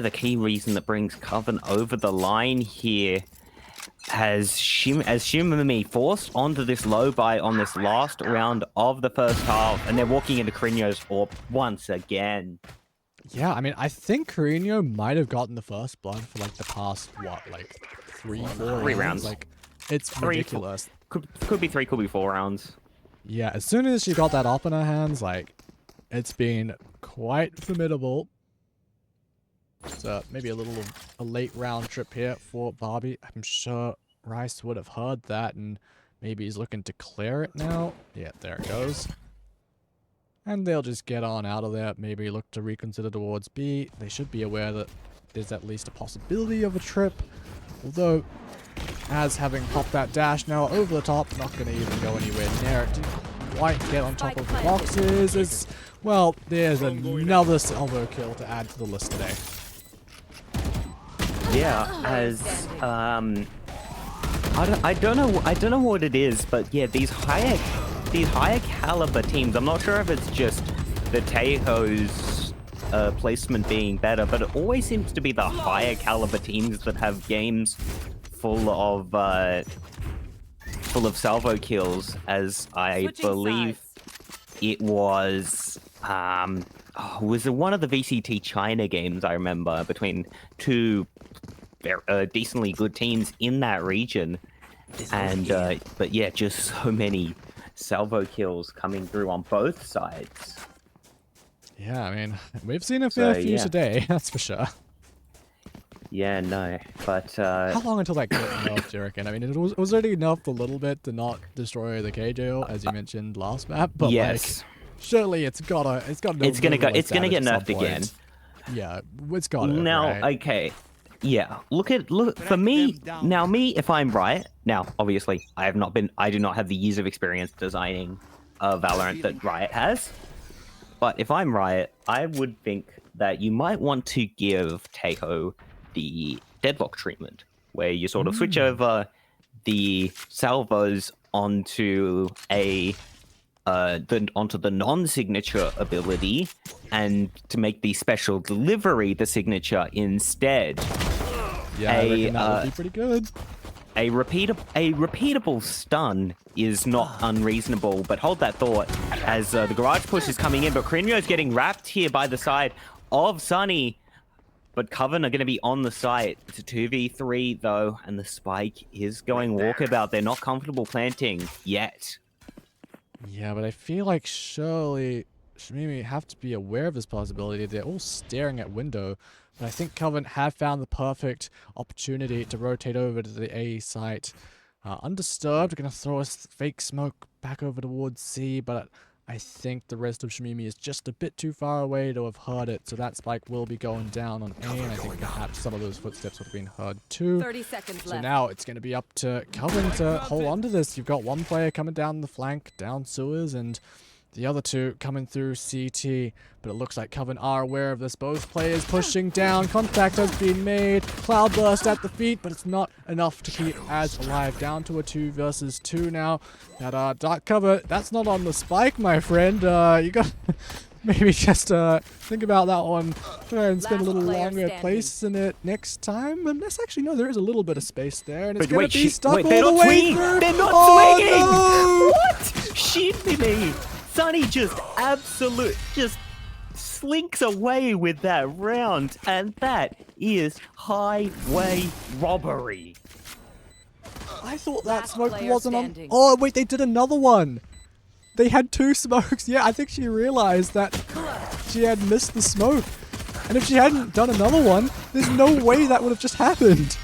the key reason that brings Coven over the line here. As Shimami forced onto this low buy on this last round of the first half, and they're walking into Carino's orb once again. Yeah, I mean, I think Carino might have gotten the first blood for like the past, what, like 3-4 rounds. Like, it's ridiculous. Could be 3, could be 4 rounds. Yeah, as soon as she got that up in her hands, like, it's been quite formidable. So maybe a late round trip here for Barbie. I'm sure Rice would have heard that, and maybe he's looking to clear it now. Yeah, there it goes. And they'll just get on out of there. Maybe look to reconsider towards B. They should be aware that there's at least a possibility of a trip. Although, as having popped that dash now over the top, not going to even go anywhere near it. Didn't quite get on top of the boxes. It's, well, there's another salvo kill to add to the list today. Yeah, as I don't know what it is, but yeah, these higher caliber teams. I'm not sure if it's just the Tejo's placement being better, but it always seems to be the higher caliber teams that have games full of salvo kills. As I believe it was was one of the VCT China games, I remember, between two decently good teams in that region. And but yeah, just so many salvo kills coming through on both sides. Yeah, I mean, we've seen a fair few today, that's for sure. Yeah, no, but how long until that got nerfed, do you reckon? I mean, it was already nerfed a little bit to not destroy the KJO, as you mentioned last map, but yes, like, surely it's gonna gonna get nerfed again. Yeah, it's gotta. Now, right? okay, yeah. Look for me now. If I'm right now, obviously I do not have the years of experience designing Valorant that Riot has. But if I'm Riot, I would think that you might want to give Tejo the deadlock treatment, where you sort of switch over the salvos onto onto the non-signature ability, and to make the special delivery the signature instead. Yeah, I reckon that would be pretty good. A repeatable stun is not unreasonable, but hold that thought as the garage push is coming in, but Crinio is getting wrapped here by the side of Sunny, but Coven are going to be on the site. It's a 2v3 though, and the spike is going walkabout. They're not comfortable planting yet. Yeah, but I feel like surely Shmimi have to be aware of this possibility. They're all staring at window. But I think Coven have found the perfect opportunity to rotate over to the A site. Undisturbed, going to throw a fake smoke back over towards C, but I think the rest of Shmimi is just a bit too far away to have heard it, so that spike will be going down on A, and I think perhaps some of those footsteps would have been heard too. 30 seconds So left. now it's going to be up to Coven to hold on to this. You've got one player coming down the flank, down sewers, and the other two coming through CT, but it looks like Coven are aware of this. Both players pushing down. Contact has been made. Cloudburst at the feet, but it's not enough to keep Az alive. Down to a 2 versus 2 now. That dark cover, that's not on the spike, my friend. You got maybe just think about that one. Try and spend a little longer placing it next time. And that's actually, no, there is a little bit of space there, and it's going to be stuck all the way through. They're not swinging! No! What? Shimmy! Sunny just slinks away with that round, and that is highway robbery. I thought that Last smoke player wasn't on. standing. Oh wait, they did another one. They had 2 smokes. Yeah, I think she realized that she had missed the smoke. And if she hadn't done another one, there's no way that would have just happened.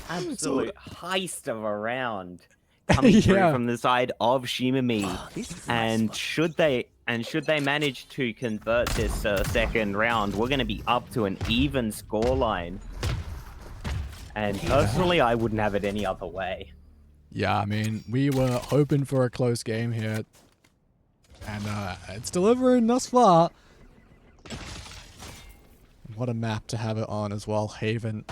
Absolute heist of a round coming through Yeah. from the side of Shimami. And should they manage to convert this second round, we're going to be up to an even scoreline. And personally, I wouldn't have it any other way. Yeah, I mean, we were hoping for a close game here. And it's delivering thus far. What a map to have it on as well, Haven.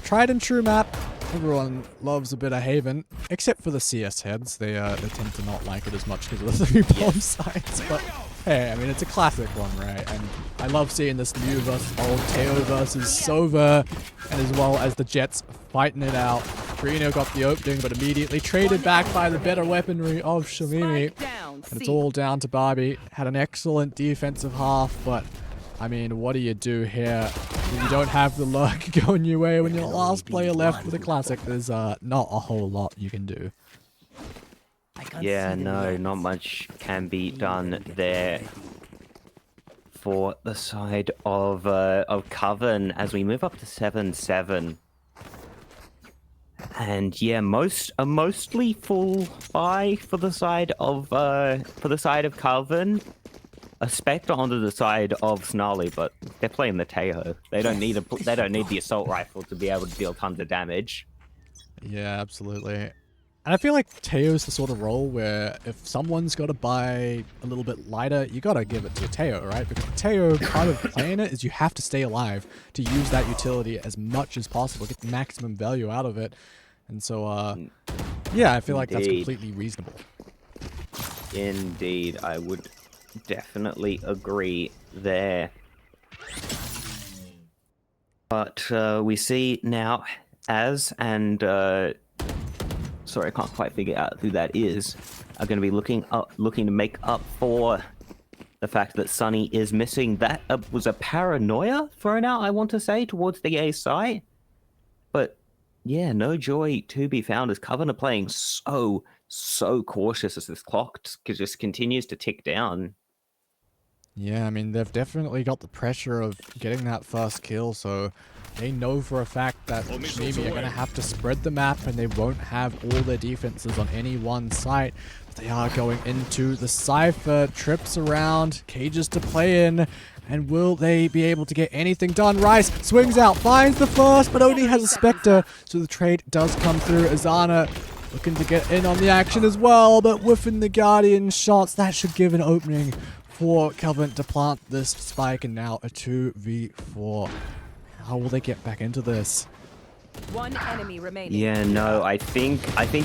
Tried and true map. Everyone loves a bit of Haven, except for the CS heads. They tend to not like it as much because of the 3 bomb sites. But hey, I mean, it's a classic one, right? And I love seeing this new versus old, Teo versus Sova, and as well as the Jets fighting it out. Carino got the opening, but immediately traded back by the better weaponry of Shamimi. And it's all down to Barbie. Had an excellent defensive half, but I mean, what do you do here? You don't have the luck going your way when you're the last player left with a classic. There's not a whole lot you can do. Yeah, no, not much can be done there for the side of Coven as we move up to 7-7. And yeah, mostly full buy for the side of Coven. A Spectre onto the side of Snarly, but they're playing the Teo. They don't need the assault rifle to be able to deal tons of damage. Yeah, absolutely. And I feel like Teo's the sort of role where if someone's got to buy a little bit lighter, you got to give it to Teo, right? Because Teo, part of playing it is you have to stay alive to use that utility as much as possible, get the maximum value out of it. And so, yeah, I feel like that's completely reasonable. Indeed, I would definitely agree there. But we see now Az and sorry, I can't quite figure out who that is, are going to be looking to make up for the fact that Sunny is missing. That was a paranoia thrown out, I want to say, towards the A site. But yeah, no joy to be found as Coven are playing so cautious as this clock just continues to tick down. Yeah, I mean, they've definitely got the pressure of getting that first kill, so they know for a fact that maybe they're going to have to spread the map and they won't have all their defenses on any one site. But they are going into the Cypher, trips around, cages to play in, and will they be able to get anything done? Rice swings out, finds the first, but only has a Spectre, so the trade does come through. Azana looking to get in on the action as well, but whiffing the Guardian shots, that should give an opening for Covenant to plant this spike, and now a 2v4. How will they get back into this? One enemy remaining. Yeah, no, I think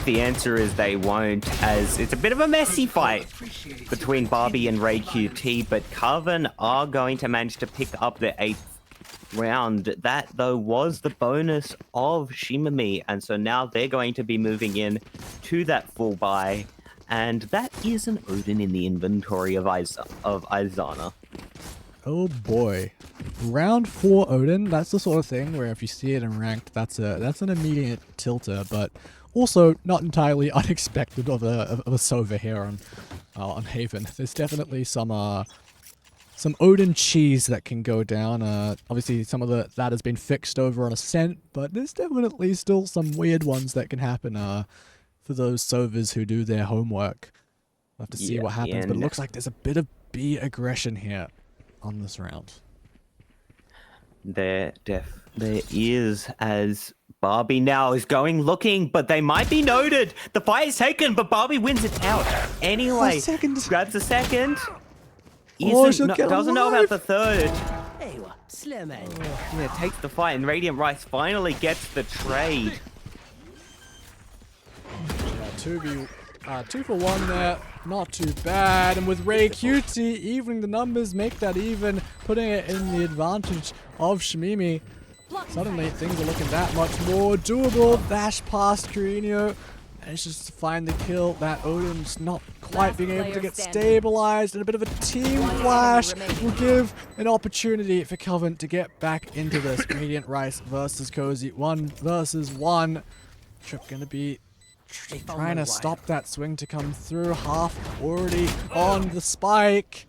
the answer is they won't, as it's a bit of a messy fight between Barbie and Ray QT, but Coven are going to manage to pick up the 8th round. That, though, was the bonus of Shimami, and so now they're going to be moving in to that full buy. And that is an Odin in the inventory of Izana. Oh boy. Round 4 Odin, that's the sort of thing where if you see it in ranked, that's an immediate tilter, but also not entirely unexpected of a Sova here on Haven. There's definitely some Odin cheese that can go down. Obviously some of that has been fixed over on Ascent, but there's definitely still some weird ones that can happen for those Sovas who do their homework. We'll have to see what happens, but it looks like there's a bit of B aggression here on this round. There is, as Barbie now is looking, but they might be noted. The fight is taken, but Barbie wins it out. Anyway, grabs a second. Doesn't know about the third. Hey, what? Slim, man. Yeah, takes the fight, and Radiant Rice finally gets the trade. 2 for 1 there, not too bad. And with Ray QT evening the numbers, make that even, putting it in the advantage of Shimimi. Suddenly things are looking that much more doable. Dash past Carino, manages to find the kill. That Odin's not quite being able to get stabilized, and a bit of a team flash will give an opportunity for Coven to get back into this. Radiant Rice versus Cozy, 1 versus 1. Trip gonna be trying to stop that swing to come through. Half already on the spike.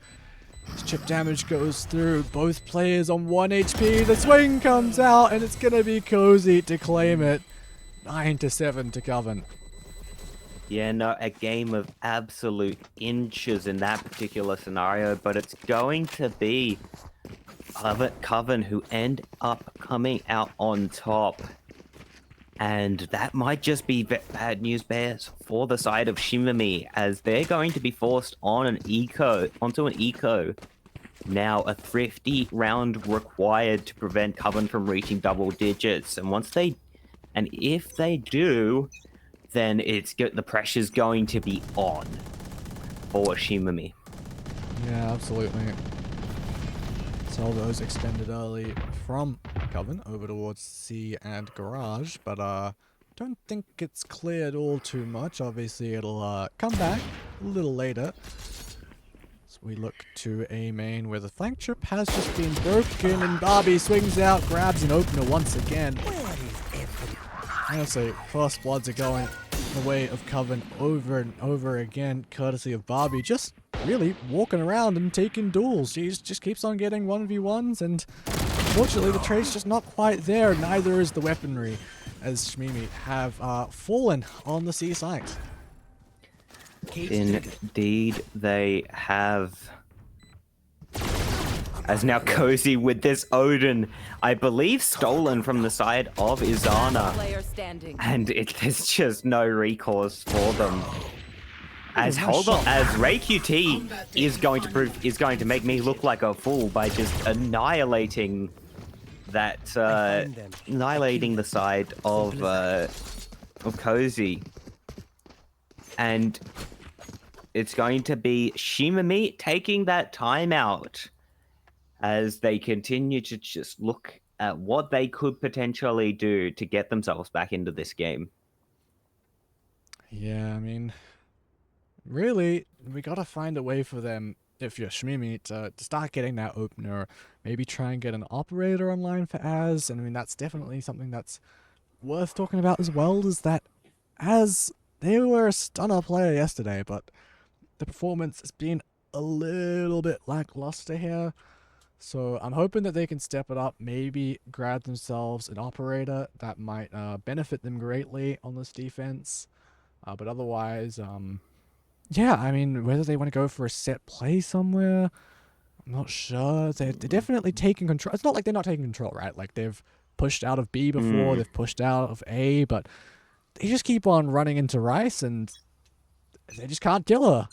Chip damage goes through. Both players on 1 HP. The swing comes out, and it's gonna be Cozy to claim it. 9-7 to Coven. Yeah, no, a game of absolute inches in that particular scenario, but it's going to be Coven who end up coming out on top. And that might just be bad news bears for the side of Shimami, as they're going to be forced on onto an eco. Now a thrifty round required to prevent Coven from reaching double digits, and if they do, then the pressure's going to be on for Shimami. Yeah, absolutely. Salvos extended early from Coven over towards C and Garage, but don't think it's cleared all too much. Obviously, it'll come back a little later. So we look to A main, where the flank trip has just been broken, and Barbie swings out, grabs an opener once again. Honestly, first bloods are going the way of Coven over and over again, courtesy of Barbie just really walking around and taking duels. She just keeps on getting 1v1s, and unfortunately the trade's just not quite there. Neither is the weaponry, as Shmimi have fallen on the C site. Indeed, they have. As now Cozy with this Odin, I believe stolen from the side of Izana. And there's just no recourse for them. As Ray QT is going to make me look like a fool by just annihilating that annihilating the side of Cozy. And it's going to be Shimami taking that timeout as they continue to just look at what they could potentially do to get themselves back into this game. Yeah, I mean, really, we gotta find a way for them, if you're Shmimi, to start getting that opener. Maybe try and get an operator online for Az, and I mean, that's definitely something that's worth talking about as well, is that Az, they were a stunner player yesterday, but the performance has been a little bit lackluster here. So I'm hoping that they can step it up, maybe grab themselves an operator that might benefit them greatly on this defense. But otherwise, yeah, I mean, whether they want to go for a set play somewhere, I'm not sure. They're definitely taking control. It's not like they're not taking control, right? Like, they've pushed out of B before, they've pushed out of A, but they just keep on running into Rice, and they just can't kill her.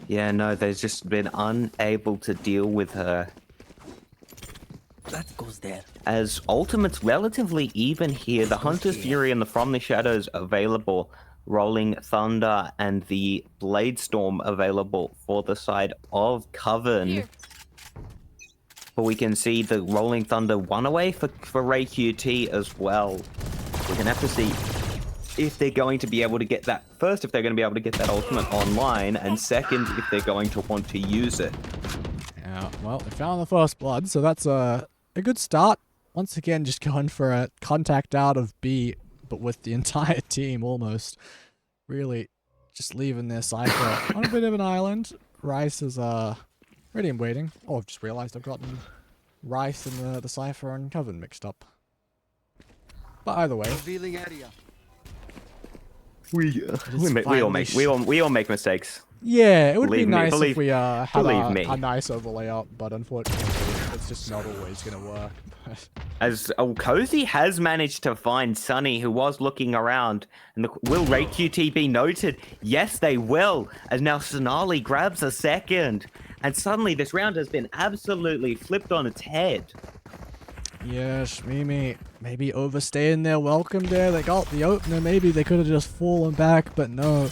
Yeah, no, they've just been unable to deal with her. That goes there. As Ultimate's relatively even here, the Hunter's Fury and the From the Shadows available, Rolling Thunder and the Blade Storm available for the side of Coven. Here. But we can see the Rolling Thunder one away for Ray QT as well. We're going to have to see if they're going to be able to get that, first, if they're going to be able to get that ultimate online, and second, if they're going to want to use it. Yeah, well, they found the first blood, so that's a good start. Once again, just going for a contact out of B, but with the entire team almost. Really just leaving their Cypher on a bit of an island. Rice is ready and waiting. Oh, I've just realized I've gotten Rice and the Cypher and Coven mixed up. But either way, we all make mistakes. yeah, it would be Believe me, nice if believe- we had believe me. a nice overlay up, but unfortunately, it's just not always going to work. As Cozy has managed to find Sunny, who was looking around. And will Ray QT be noted? Yes, they will. As now Sonali grabs a second. And suddenly this round has been absolutely flipped on its head. Yes, Mimi, maybe overstaying their welcome there. They got the opener. Maybe they could have just fallen back, but no.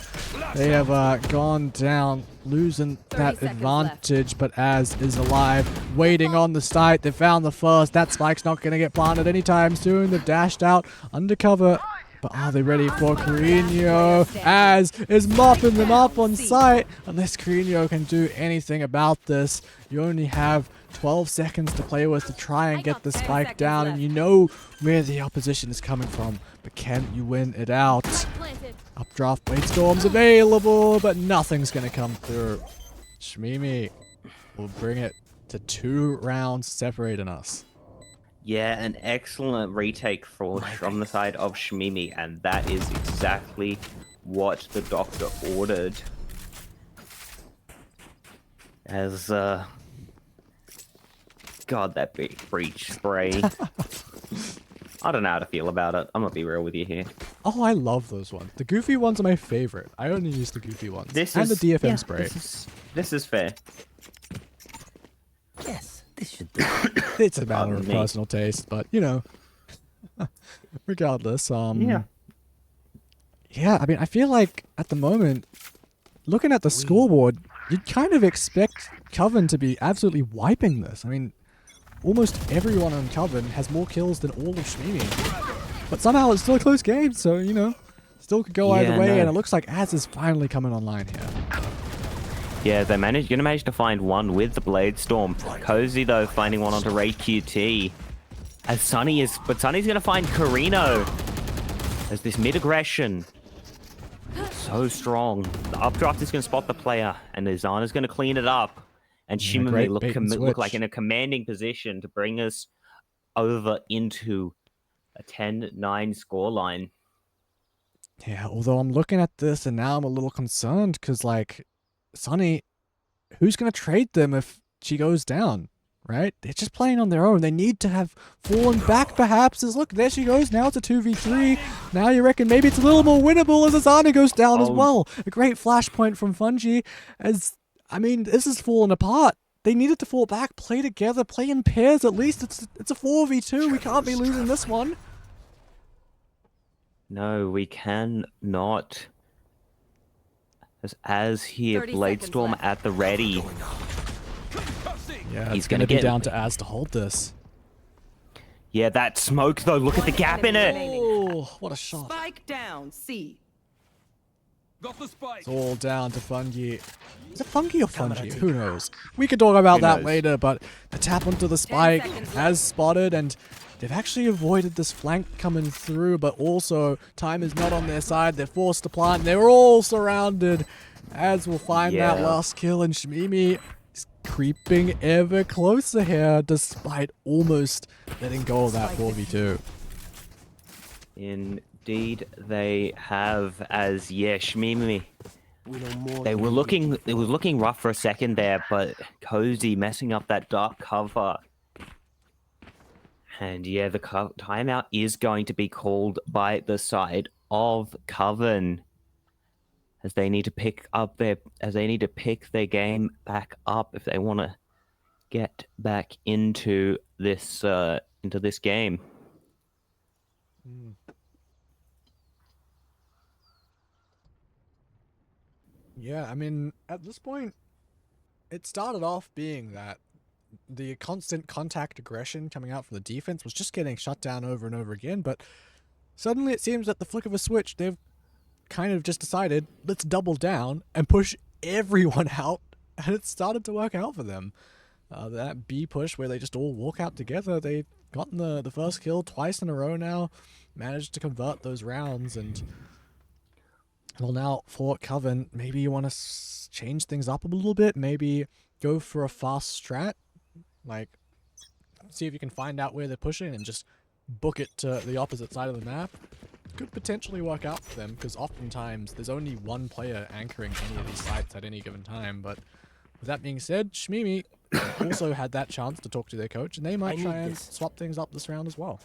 They have gone down, losing that advantage, but Az is alive, waiting on the site. They found the first. That spike's not going to get planted anytime soon. They've dashed out undercover. But are they ready for Carino? Az is mopping them up on site. Unless Carino can do anything about this, you only have 12 seconds to play with to try and get the spike down, and you know where the opposition is coming from. But can you win it out? Updraft Blade Storm's available, but nothing's going to come through. Shmimi will bring it to 2 rounds separating us. Yeah, an excellent retake from the side of Shmimi, and that is exactly what the doctor ordered. As, God, that big breach spray. I don't know how to feel about it. I'm gonna be real with you here. Oh, I love those ones. The goofy ones are my favorite. I only use the goofy ones. This and is the DFM yeah, spray. This is fair. Yes, this should do. It's a matter of me. personal taste, but you know, regardless, Yeah. yeah, I mean, I feel like at the moment, looking at the scoreboard, you'd kind of expect Coven to be absolutely wiping this. I mean, almost everyone on Coven has more kills than all of Shmimi. But somehow it's still a close game, so, you know, still could go either way, and it looks like Az is finally coming online here. Yeah, they're gonna manage to find one with the Blade Storm. Cozy, though, finding one onto Ray QT. As Sunny is... But Sunny's gonna find Carino. As this mid-aggression. So strong. The updraft is gonna spot the player, and Izana's gonna clean it up. And Shimami look like in a commanding position to bring us over into a 10-9 scoreline. Yeah, although I'm looking at this and now I'm a little concerned because, like, Sunny, who's going to trade them if she goes down, right? They're just playing on their own. They need to have fallen back, perhaps. As look, there she goes. Now it's a 2v3. Now you reckon maybe it's a little more winnable as Athena goes down as well. A great flashpoint from Fungi. As, I mean, this is falling apart. They needed to fall back, play together, play in pairs at least. It's a 4v2. We can't be losing this one. No, we cannot. As here, Bladestorm at the ready. Yeah, He's it's going to be get down to Az to hold this. Yeah, that smoke though. Look at the gap in it. Oh, what a shot. Spike down, C. Got the spike. It's all down to Fungi. Is it Fungi or Fungi? Who knows? We can talk about that later, but the tap onto the spike as spotted, and they've actually avoided this flank coming through, but also time is not on their side. They're forced to plant. They're all surrounded. Az will find that last kill, and Shmimi is creeping ever closer here, despite almost letting go of that 4v2. Indeed, they have. As Shmimi. It was looking rough for a second there, but Cozy messing up that dark cover. And yeah, the timeout is going to be called by the side of Coven, as they need to pick their game back up if they want to get back into this game. Yeah, I mean, at this point, it started off being that the constant contact aggression coming out from the defense was just getting shut down over and over again, but suddenly it seems at the flick of a switch, they've kind of just decided, let's double down and push everyone out, and it started to work out for them. That B push where they just all walk out together, they've gotten the first kill twice in a row now, managed to convert those rounds, and well, now for Coven, maybe you want to change things up a little bit, maybe go for a fast strat, like see if you can find out where they're pushing and just book it to the opposite side of the map. Could potentially work out for them, because oftentimes there's only one player anchoring any of these sites at any given time. But with that being said, Shmimi also had that chance to talk to their coach, and they might try and swap things up this round as well.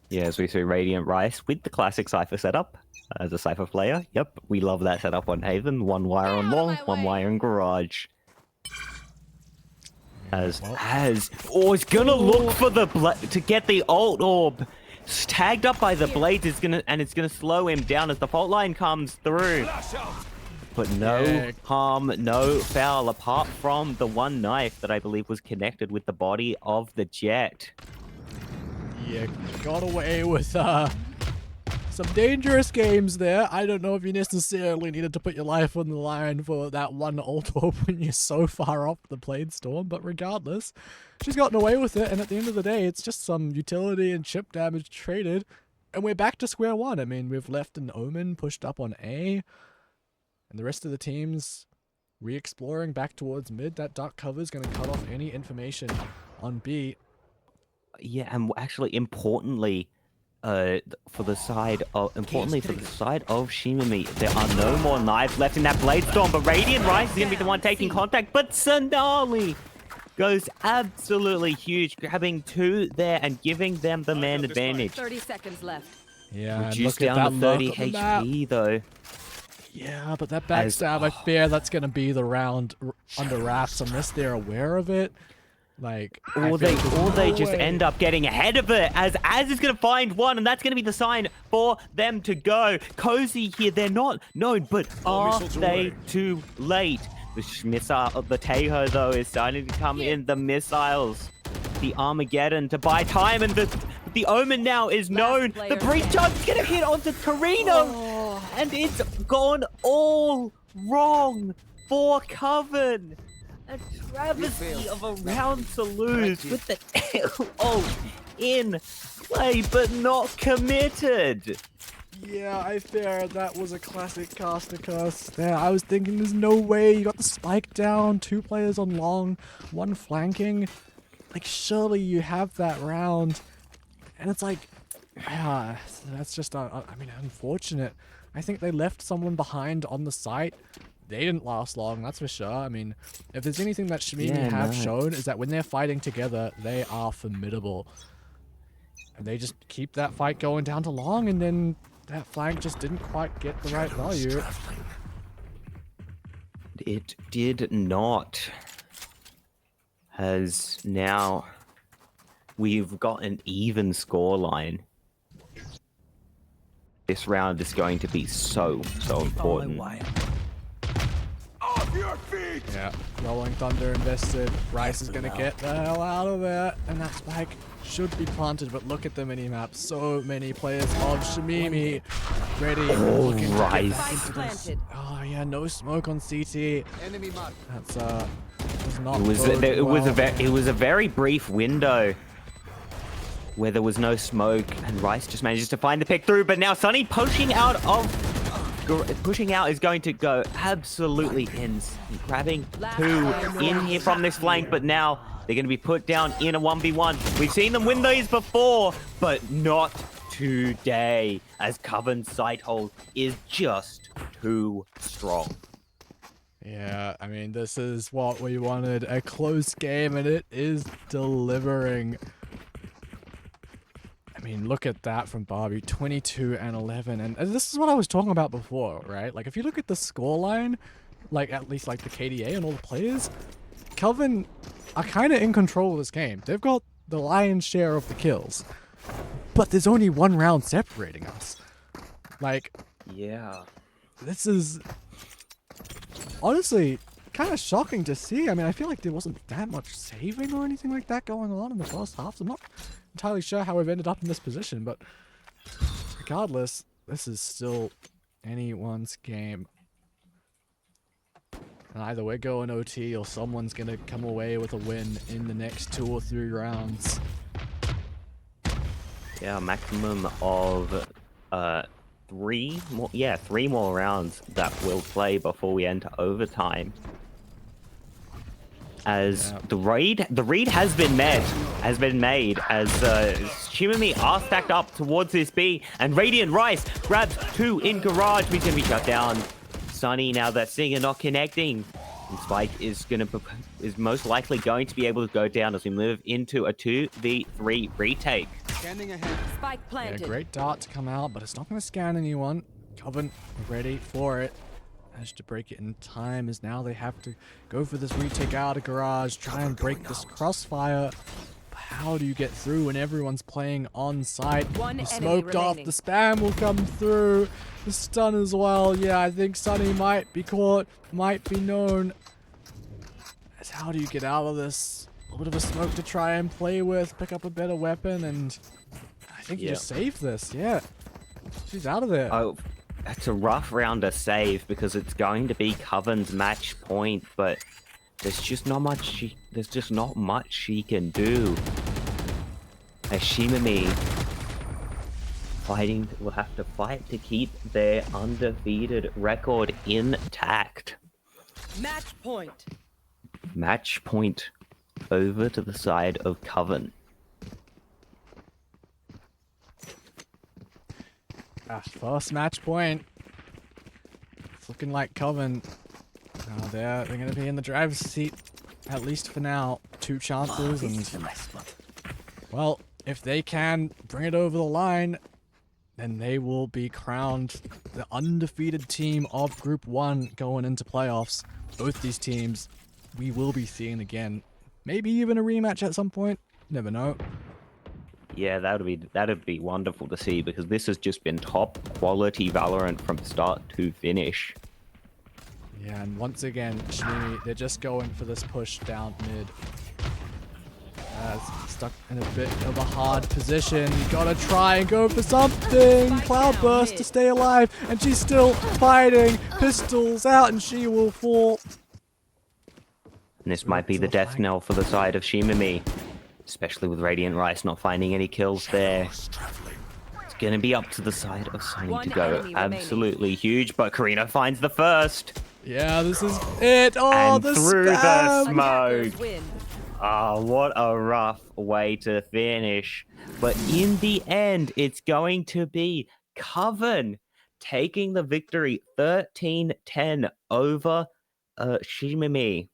Yeah, as we see Radiant Rice with the classic Cypher setup. As a Cypher player, yep, we love that setup on Haven. One wire on long, one wire in garage. He's gonna look for the to get the ult orb. Tagged up by the blades it's gonna slow him down as the fault line comes through. But no harm, no foul, apart from the one knife that I believe was connected with the body of the Jet. Yeah, got away with some dangerous games there. I don't know if you necessarily needed to put your life on the line for that one ult orb when you're so far off the Bladestorm, but regardless, she's gotten away with it, and at the end of the day, it's just some utility and chip damage traded, and we're back to square one. I mean, we've left an Omen pushed up on A, and the rest of the teams re-exploring back towards mid. That dark cover is going to cut off any information on B. Yeah, and actually, importantly, for the side of Shimimi, there are no more knives left in that Blade Storm, but Radiant Rise is gonna be the one taking contact, but Sonali goes absolutely huge, grabbing 2 there and giving them the man advantage. 30 seconds left. Yeah, and Reduced look at down that to 30 look on the map. HP though. Yeah, but that backstab, I fear that's going to be the round under wraps unless they're aware of it. Like, Or they just end up getting ahead of it as is going to find one, and that's going to be the sign for them to go. Cozy here, they're not known, but are they too late? The missile, the Tahoe though is starting to come in. The missiles, the Armageddon to buy time, and the Omen now is known. The breach charge is going to hit onto Carino, and it's gone all wrong for Coven. A travesty of a round to lose with the in play, but not committed. Yeah, I fear that was a classic caster curse. There, I was thinking there's no way. You got the spike down, 2 players on long, 1 flanking. Like, surely you have that round. And it's like, yeah, that's just, I mean, unfortunate. I think they left someone behind on the site. They didn't last long, that's for sure. I mean, if there's anything that Shimimi have shown is that when they're fighting together, they are formidable. And they just keep that fight going down to long, and then that flank just didn't quite get the right value. It did not. As now we've got an even scoreline. This round is going to be so important. Yeah, Rolling Thunder invested. Rice is gonna get the hell out of there, and that spike should be planted, but look at the mini-map. So many players of Shimimi ready. Looking Rice. to get back into this. Oh yeah, no smoke on CT. That's does not it was a very brief window where there was no smoke, and Rice just manages to find the pick through, but now Sunny pushing out is going to go absolutely grabbing 2 in here from this flank, but now they're going to be put down in a 1v1. We've seen them win these before, but not today, as Coven's site hold is just too strong. Yeah, I mean, this is what we wanted, a close game, and it is delivering. I mean, look at that from Barbie, 22 and 11, and this is what I was talking about before, right? Like, if you look at the scoreline, like, at least, like, the KDA and all the players, Coven are kind of in control of this game. They've got the lion's share of the kills, but there's only 1 round separating us. Like, yeah, this is honestly kind of shocking to see. I mean, I feel like there wasn't that much saving or anything like that going on in the first half. So I'm not entirely sure how we've ended up in this position, but regardless, this is still anyone's game. And either we're going OT or someone's going to come away with a win in the next 2 or 3 rounds. Yeah, maximum of 3 more. Yeah, 3 more rounds that we'll play before we enter overtime. As the read has been made as Shimimi are stacked up towards this B, and Radiant Rice grabs 2 in garage. He's gonna be shut down. Sunny, now that Singer not connecting, and Spike is most likely going to be able to go down as we move into a 2v3 retake. Scanning ahead. Spike planted. Yeah, great dart to come out, but it's not going to scan anyone. Coven ready for it. Managed to break it in time, as now they have to go for this retake out of garage, try and break this crossfire. But how do you get through when everyone's playing on site? One The enemy smoked off, remaining. the spam will come through, the stun as well. Yeah, I think Sunny might be caught, might be known. As how do you get out of this? A little bit of a smoke to try and play with, pick up a better weapon, and I think you just save this. Yeah, she's out of there. Oh, it's a rough round to save because it's going to be Coven's match point, but there's just not much she can do. As Shimimi will have to fight to keep their undefeated record intact. Match point. Match point over to the side of Coven. First match point. It's looking like Coven. They're going to be in the driver's seat, at least for now. 2 chances, and well, if they can bring it over the line, then they will be crowned the undefeated team of Group 1 going into playoffs. Both these teams we will be seeing again. Maybe even a rematch at some point. Never know. Yeah, that'd be wonderful to see, because this has just been top quality Valorant from start to finish. Yeah, and once again, Shmimi, they're just going for this push down mid. Stuck in a bit of a hard position. You gotta try and go for something. Cloudburst to stay alive, and she's still fighting. Pistols out, and she will fall. And this might be the death knell for the side of Shimimi, especially with Radiant Rice not finding any kills there. It's gonna be up to the side of Sunny to go. Absolutely huge, but Karina finds the first. Yeah, this is it. Oh, and the through the spam. smoke. Win. Ah, what a rough way to finish. But in the end, it's going to be Coven taking the victory 13-10 over Shimimi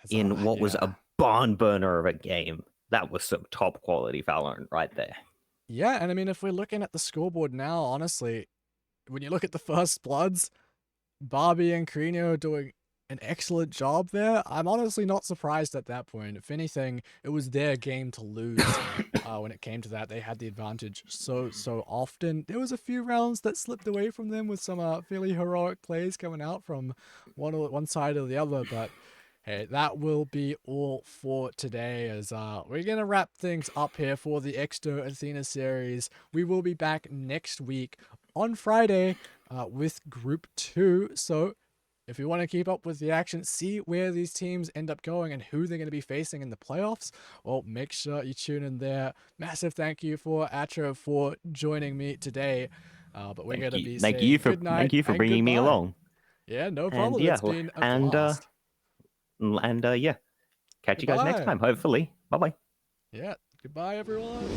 in what was a barn burner of a game. That was some top quality Valorant right there. Yeah, and I mean, if we're looking at the scoreboard now, honestly, when you look at the first bloods, Barbie and Carino doing an excellent job there. I'm honestly not surprised at that point. If anything, it was their game to lose when it came to that. They had the advantage so often. There was a few rounds that slipped away from them with some fairly heroic plays coming out from one side or the other, but hey, that will be all for today, as we're going to wrap things up here for the Exsto Athena series. We will be back next week on Friday with Group 2, so if you want to keep up with the action, see where these teams end up going and who they're going to be facing in the playoffs, well, make sure you tune in there. Massive thank you for Atro for joining me today. But we're going to be saying good night. Thank you for bringing me along. Yeah, no problem. And, yeah, It's been a blast. Yeah, catch you guys next time, hopefully. Bye-bye. Yeah, goodbye, everyone.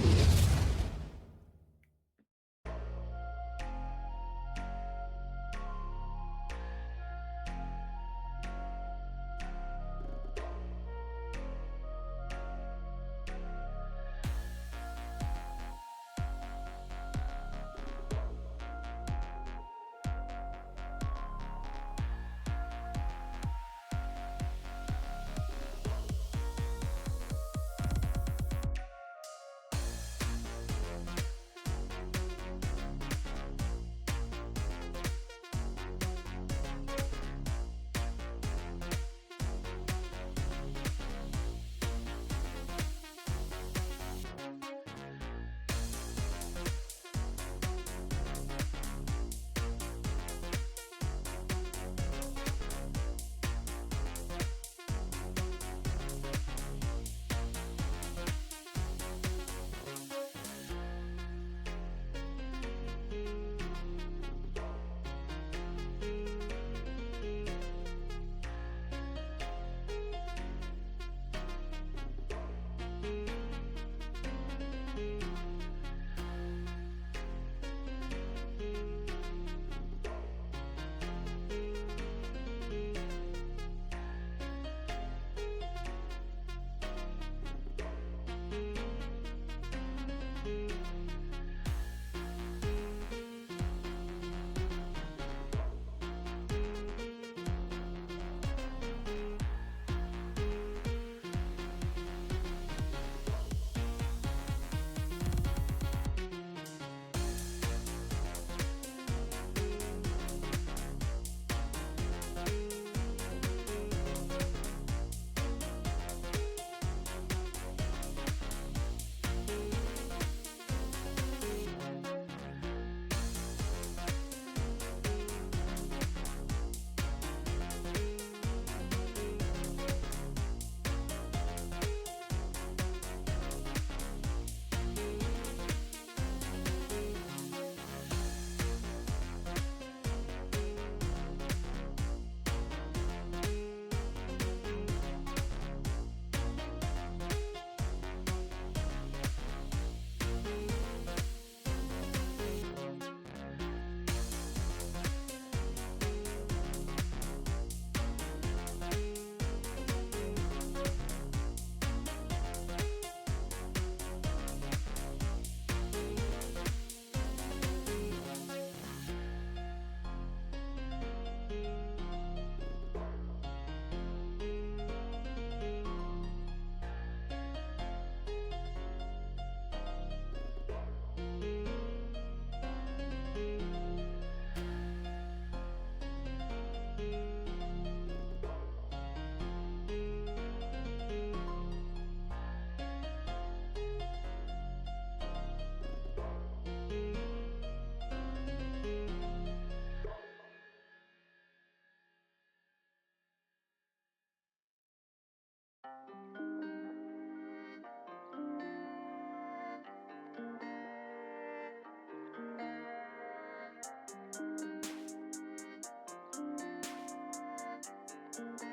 Bye.